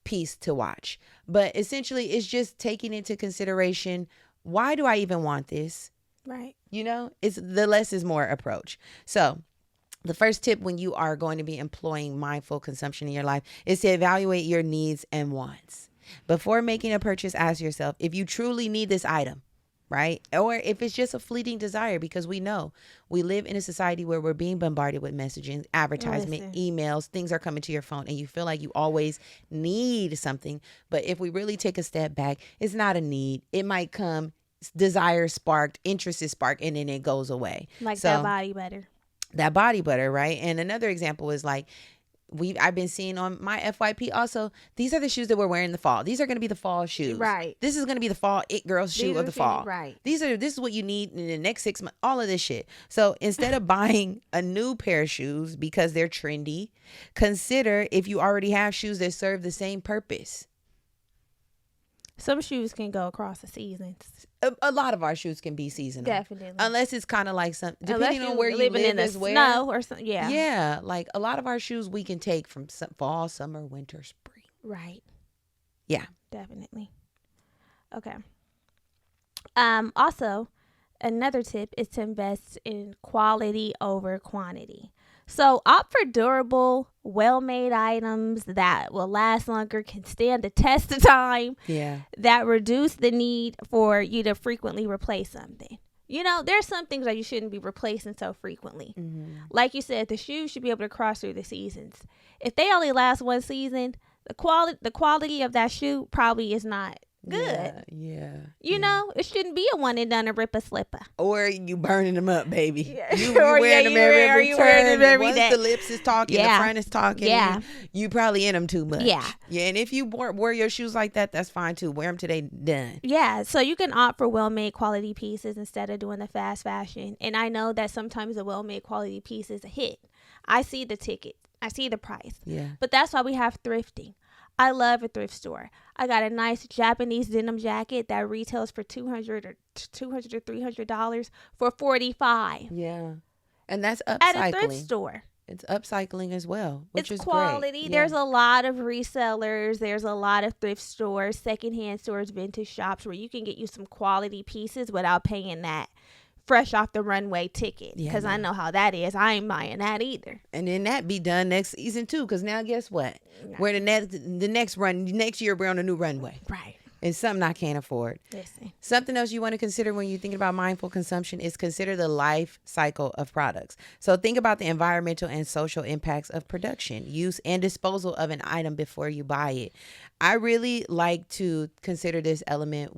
piece to watch. But essentially, it's just taking into consideration, why do I even want this? Right. You know, it's the less is more approach. So the first tip when you are going to be employing mindful consumption in your life is to evaluate your needs and wants. Before making a purchase, ask yourself if you truly need this item, right? Or if it's just a fleeting desire, because we know we live in a society where we're being bombarded with messaging, advertisement, emails, things are coming to your phone and you feel like you always need something. But if we really take a step back, it's not a need. It might come, desire sparked, interest is sparked, and then it goes away. Like that body butter. That body butter, right? And another example is like, I've been seeing on my FYP also, these are the shoes that we're wearing in the fall. These are going to be the fall shoes. Right. This is going to be the fall it girl shoe of the fall. Right. This is what you need in the next 6 months, all of this shit. So instead of buying a new pair of shoes because they're trendy, consider if you already have shoes that serve the same purpose. Some shoes can go across the seasons. A lot of our shoes can be seasonal. Definitely. Unless it's kind of like depending on where you live in the as well. snow or something. Yeah. Yeah. Like a lot of our shoes we can take from fall, summer, winter, spring. Right. Yeah. Definitely. Okay. Also, another tip is to invest in quality over quantity. So opt for durable, well-made items that will last longer, can stand the test of time. Yeah. That reduce the need for you to frequently replace something. You know, there's some things that you shouldn't be replacing so frequently. Mm-hmm. Like you said, the shoes should be able to cross through the seasons. If they only last one season, the quality of that shoe probably is not good. Yeah. You know, it shouldn't be a one and done, a rip a slipper. Or you burning them up, baby. Yeah. You wearing them every turn. Once day. the lips is talking, the front is talking. Yeah. You probably in them too much. Yeah. Yeah. And if you wear your shoes like that, that's fine too. Wear them till they done. Yeah. So you can opt for well-made quality pieces instead of doing the fast fashion. And I know that sometimes a well-made quality piece is a hit. I see the ticket. I see the price. Yeah. But that's why we have thrifting. I love a thrift store. I got a nice Japanese denim jacket that retails for $200 or $300 for $45. Yeah, and that's upcycling at a thrift store. It's upcycling as well, which is quality. Great. There's a lot of resellers. There's a lot of thrift stores, secondhand stores, vintage shops where you can get you some quality pieces without paying that fresh off the runway ticket, because I know how that is. I ain't buying that either. And then that be done next season too, because now guess what? We're the next year we're on a new runway. Right. It's something I can't afford. Listen. Something else you want to consider when you're thinking about mindful consumption is consider the life cycle of products. So think about the environmental and social impacts of production, use, and disposal of an item before you buy it. I really like to consider this element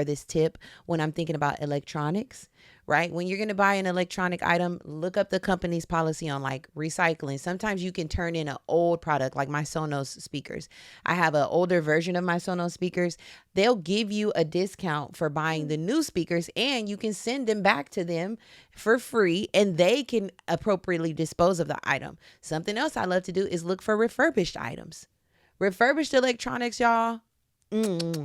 this tip when I'm thinking about electronics, right? When you're going to buy an electronic item, look up the company's policy on like recycling. Sometimes you can turn in an old product, like my Sonos speakers. I have an older version of my Sonos speakers. They'll give you a discount for buying the new speakers, and you can send them back to them for free, and they can appropriately dispose of the item. Something else I love to do is look for refurbished items. Refurbished electronics, y'all.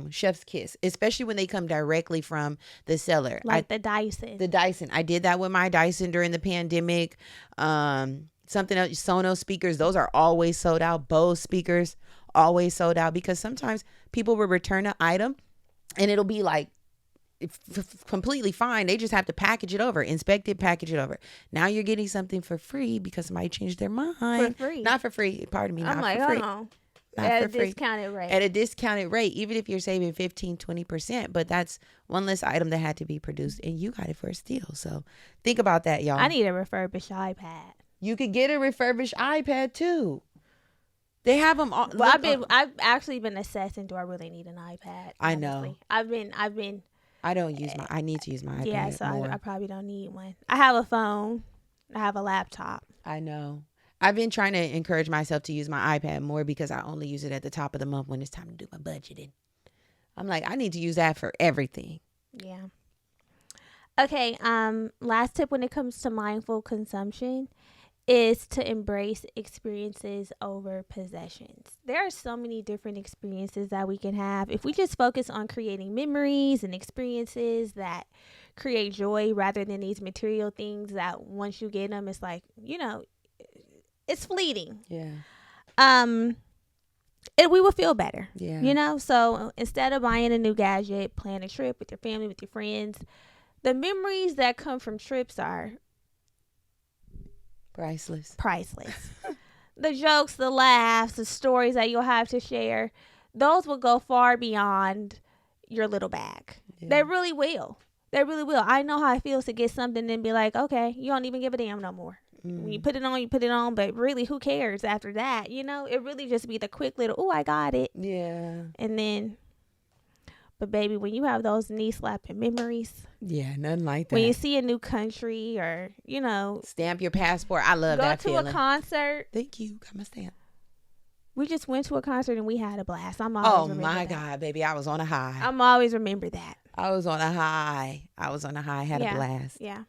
Chef's kiss, especially when they come directly from the seller. Like the Dyson. I did that with my Dyson during the pandemic. Something else, Sonos speakers, those are always sold out. Bose speakers, always sold out, because sometimes people will return an item and it'll be like completely fine. They just have to package it over, inspect it, package it over. Now you're getting something for free because somebody changed their mind. For free. Not for free. Pardon me. I'm not like, for free. oh. At a discounted rate. At a discounted rate, even if you're saving 15-20%, but that's one less item that had to be produced and you got it for a steal. So think about that, y'all. I need a refurbished iPad. You could get a refurbished iPad too. They have them all. Well, I've actually been assessing. Do I really need an iPad? I know. I've been. I don't use my. I need to use my iPad. Yeah, so more. I probably don't need one. I have a phone. I have a laptop. I know. I've been trying to encourage myself to use my iPad more because I only use it at the top of the month when it's time to do my budgeting. I'm like, I need to use that for everything. Yeah. Okay. Last tip when it comes to mindful consumption is to embrace experiences over possessions. There are so many different experiences that we can have. If we just focus on creating memories and experiences that create joy rather than these material things that once you get them, it's like, it's fleeting. Yeah. We will feel better. Yeah. So instead of buying a new gadget, plan a trip with your family, with your friends, the memories that come from trips are priceless. The jokes, the laughs, the stories that you'll have to share, those will go far beyond your little bag. Yeah. They really will. I know how it feels to get something and be like, okay, you don't even give a damn no more. When you put it on, you put it on. But really, who cares after that? It really just be the quick little, oh, I got it. Yeah. And then, but baby, when you have those knee slapping memories. Yeah, nothing like that. When you see a new country or, stamp your passport. I love that feeling. Go to a concert. Thank you. Got my stamp. We just went to a concert and we had a blast. I'm always remember that. God, baby. I was on a high. I'm always remember that. I was on a high. Had a blast. Yeah.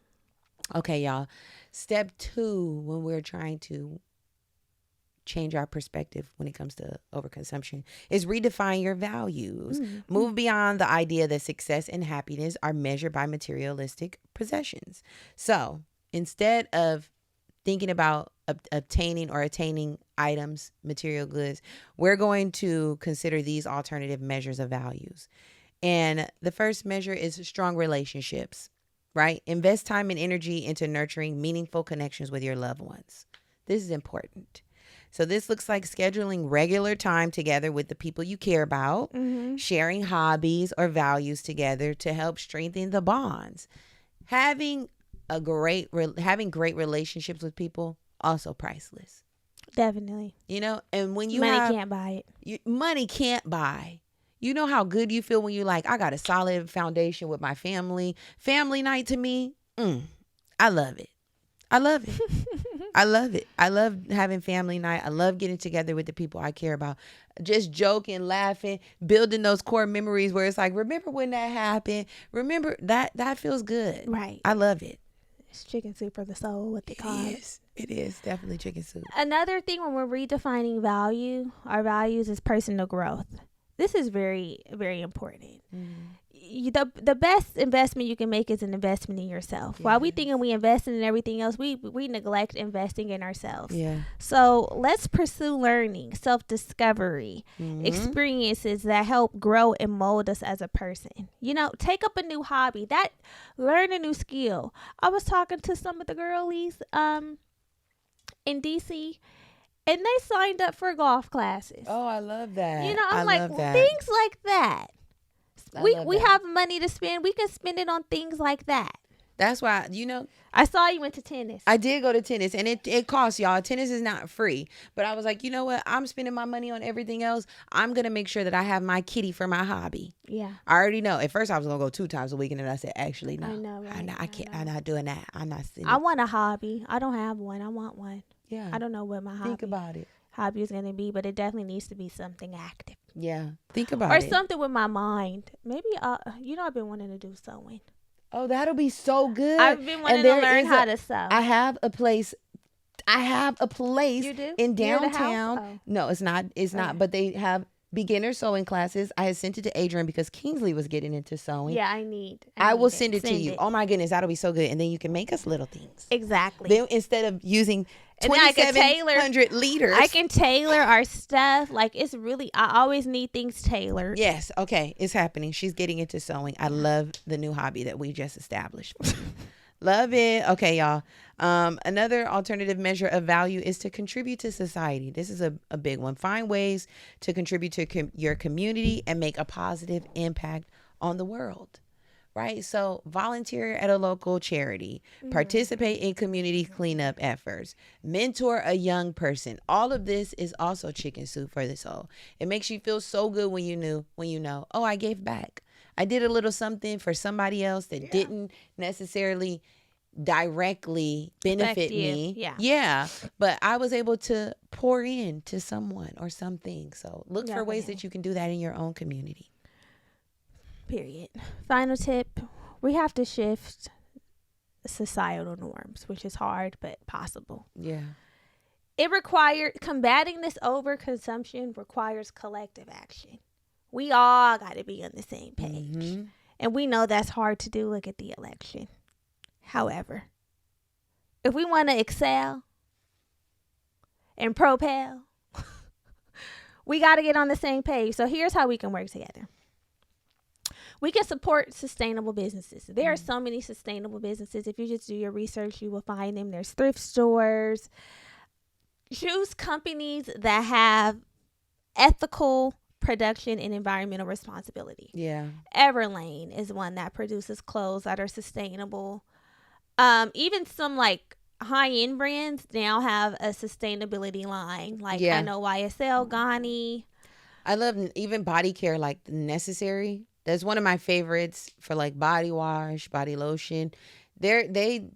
Okay, y'all. Step 2, when we're trying to change our perspective when it comes to overconsumption, is redefine your values. Move beyond the idea that success and happiness are measured by materialistic possessions. So instead of thinking about obtaining or attaining items, material goods, we're going to consider these alternative measures of values. And the first measure is strong relationships, right? Invest time and energy into nurturing meaningful connections with your loved ones. This is important. So this looks like scheduling regular time together with the people you care about, sharing hobbies or values together to help strengthen the bonds. Having great relationships with people, also priceless. Definitely. And when you money can't buy it. Money can't buy. You know how good you feel when you're like, I got a solid foundation with my family. Family night to me, I love it. I love it. I love it. I love having family night. I love getting together with the people I care about. Just joking, laughing, building those core memories where it's like, remember when that happened? Remember that feels good. Right. I love it. It's chicken soup for the soul, what they call it. It is definitely chicken soup. Another thing when we're redefining our values is personal growth. This is very, very important. The best investment you can make is an investment in yourself. Yes. While we thinking we invest in everything else, we neglect investing in ourselves. Yeah. So let's pursue learning, self-discovery, experiences that help grow and mold us as a person. Take up a new hobby, learn a new skill. I was talking to some of the girlies in DC. And they signed up for golf classes. Oh, I love that. I'm like, things like that. We have money to spend. We can spend it on things like that. That's why, I saw you went to tennis. I did go to tennis, and it costs, y'all. Tennis is not free. But I was like, you know what? I'm spending my money on everything else. I'm going to make sure that I have my kitty for my hobby. Yeah. I already know. At first, I was going to go 2 times a week, and then I said, actually, no. I know, right? I can't. I'm not doing that. I'm not sitting. I want a hobby. I don't have one. I want one. Yeah. I don't know what my Think about it. Hobby is going to be, but it definitely needs to be something active. Yeah. Think about it. Or something with my mind. Maybe, I've been wanting to do sewing. Oh, that'll be so good. I've been wanting to learn how to sew. I have a place You do? in downtown. Oh. No, it's not. It's not. But they have beginner sewing classes. I had sent it to Adrian because Kingsley was getting into sewing. Yeah, I will send it to you. Oh my goodness, that'll be so good. And then you can make us little things. Exactly. Then instead of using 2,700 liters, I can tailor our stuff. Like it's really, I always need things tailored. Yes. Okay. It's happening. She's getting into sewing. I love the new hobby that we just established. Love it. Okay, y'all. Another alternative measure of value is to contribute to society. This is a big one. Find ways to contribute to your community and make a positive impact on the world. right? So volunteer at a local charity, participate in community cleanup efforts, mentor a young person. All of this is also chicken soup for the soul. It makes you feel so good when you know, oh, I gave back. I did a little something for somebody else that didn't necessarily directly benefit me. Yeah. But I was able to pour in to someone or something. So look for ways that you can do that in your own community. Period. Final tip. We have to shift societal norms, which is hard but possible. Yeah. Combating this overconsumption requires collective action. We all got to be on the same page. And we know that's hard to do. Look at the election. However, if we want to excel and propel, we got to get on the same page. So here's how we can work together. We can support sustainable businesses. There are so many sustainable businesses. If you just do your research, you will find them. There's thrift stores. Choose companies that have ethical production and environmental responsibility. Yeah. Everlane is one that produces clothes that are sustainable. Even some like high-end brands now have a sustainability line. Like I know YSL, Ghani. I love even body care, like Necessary. That's one of my favorites for like body wash, body lotion. They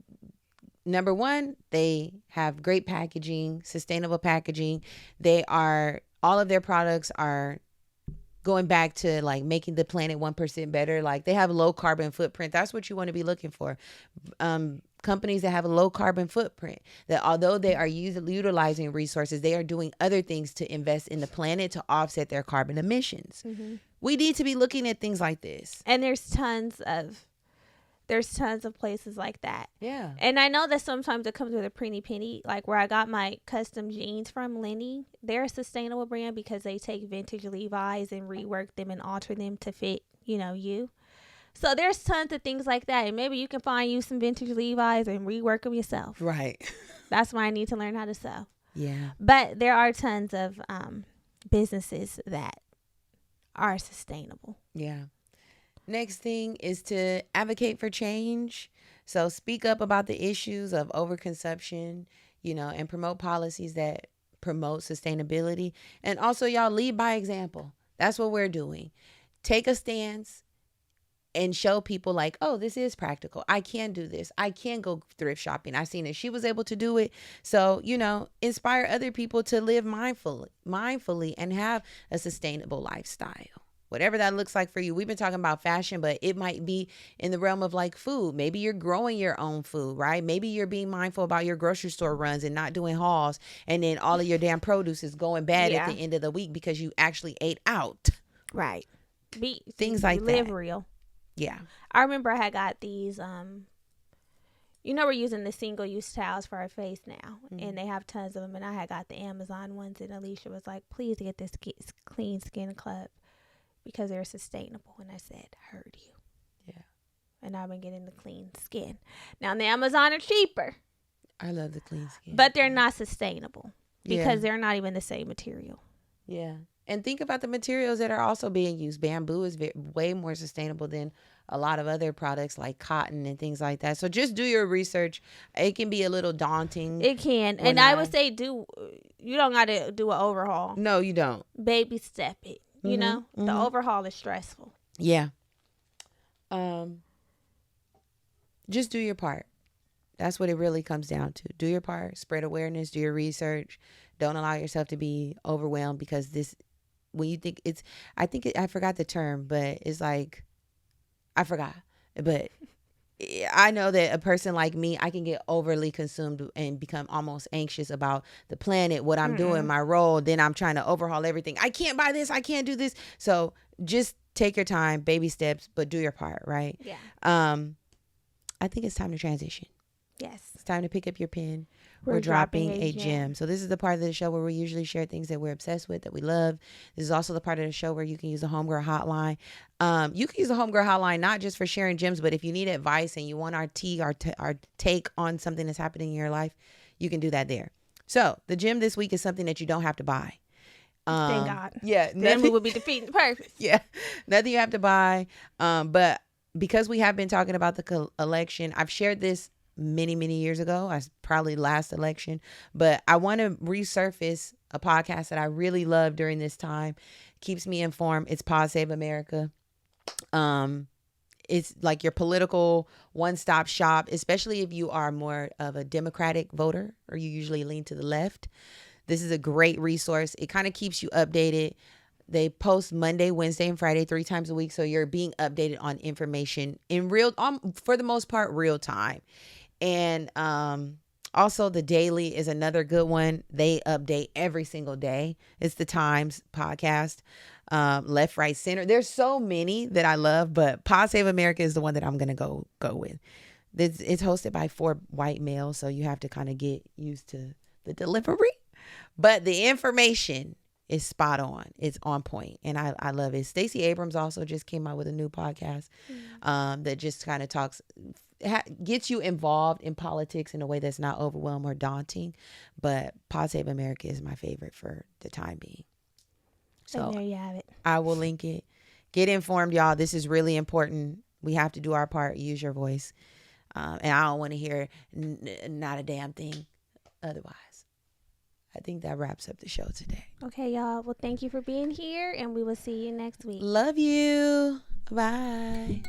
number one, they have great packaging, sustainable packaging. All of their products are going back to like making the planet 1% better. Like they have low carbon footprint. That's what you want to be looking for. Companies that have a low carbon footprint, that although they are utilizing resources, they are doing other things to invest in the planet to offset their carbon emissions. We need to be looking at things like this. And there's tons of places like that. Yeah. And I know that sometimes it comes with a pretty penny. Like where I got my custom jeans from, Lenny, they're a sustainable brand because they take vintage Levi's and rework them and alter them to fit, you. So there's tons of things like that. And maybe you can find you some vintage Levi's and rework them yourself. Right. That's why I need to learn how to sew. Yeah. But there are tons of businesses that are sustainable. Yeah. Next thing is to advocate for change. So speak up about the issues of overconsumption, and promote policies that promote sustainability. And also, y'all, lead by example. That's what we're doing. Take a stance and show people like, oh, this is practical. I can do this. I can go thrift shopping. I've seen it. She was able to do it. So, inspire other people to live mindfully and have a sustainable lifestyle. Whatever that looks like for you. We've been talking about fashion, but it might be in the realm of like food. Maybe you're growing your own food, right? Maybe you're being mindful about your grocery store runs and not doing hauls. And then all of your damn produce is going bad at the end of the week because you actually ate out. Right. Things like that. Live real. Yeah. I remember I had got these, we're using the single-use towels for our face now. And they have tons of them. And I had got the Amazon ones. And Alicia was like, please get this Clean Skin Club, because they're sustainable. And I said, heard you. Yeah. And I've been getting the Clean Skin. Now, the Amazon are cheaper. I love the Clean Skin. But they're not sustainable because they're not even the same material. Yeah. And think about the materials that are also being used. Bamboo is way more sustainable than a lot of other products like cotton and things like that. So just do your research. It can be a little daunting. It can. And I would say you don't got to do an overhaul. No, you don't. Baby step it. The overhaul is stressful. Yeah. Just do your part. That's what it really comes down to. Do your part. Spread awareness. Do your research. Don't allow yourself to be overwhelmed because when you think I forgot the term, but it's like, I forgot. But I know that a person like me, I can get overly consumed and become almost anxious about the planet, what I'm doing, my role. Then I'm trying to overhaul everything. I can't buy this. I can't do this. So just take your time, baby steps, but do your part, right? Yeah. I think it's time to transition. Yes. It's time to pick up your pen. We're dropping a gem. So this is the part of the show where we usually share things that we're obsessed with, that we love. This is also the part of the show where you can use the Homegirl Hotline. You can use the Homegirl Hotline not just for sharing gems, but if you need advice and you want our take on something that's happening in your life, you can do that there. So the gem this week is something that you don't have to buy. Thank God. Yeah. Then we would be defeating the purpose. Yeah. Nothing you have to buy. But because we have been talking about the election, I've shared this many years ago. I probably last election, but I want to resurface a podcast that I really love during this time. Keeps me informed. It's Pod Save America. It's like your political one-stop shop, especially if you are more of a Democratic voter or you usually lean to the left. This is a great resource. It kind of keeps you updated. They post Monday, Wednesday, and Friday 3 times a week. So you're being updated on information in real, for the most part, real time. And also the Daily is another good one. They update every single day. It's the Times podcast. Left, right, center. There's so many that I love, but Pod Save America is the one that I'm gonna go with. It's hosted by 4 white males, so you have to kind of get used to the delivery, but the information is spot on. It's on point, and I love it. Stacey Abrams also just came out with a new podcast that just kind of gets you involved in politics in a way that's not overwhelming or daunting. But Pod Save America is my favorite for the time being. So and there you have it. I will link it. Get informed, y'all. This is really important. We have to do our part. Use your voice. And I don't want to hear not a damn thing otherwise. I think that wraps up the show today. Okay, y'all. Well, thank you for being here, and we will see you next week. Love you. Bye.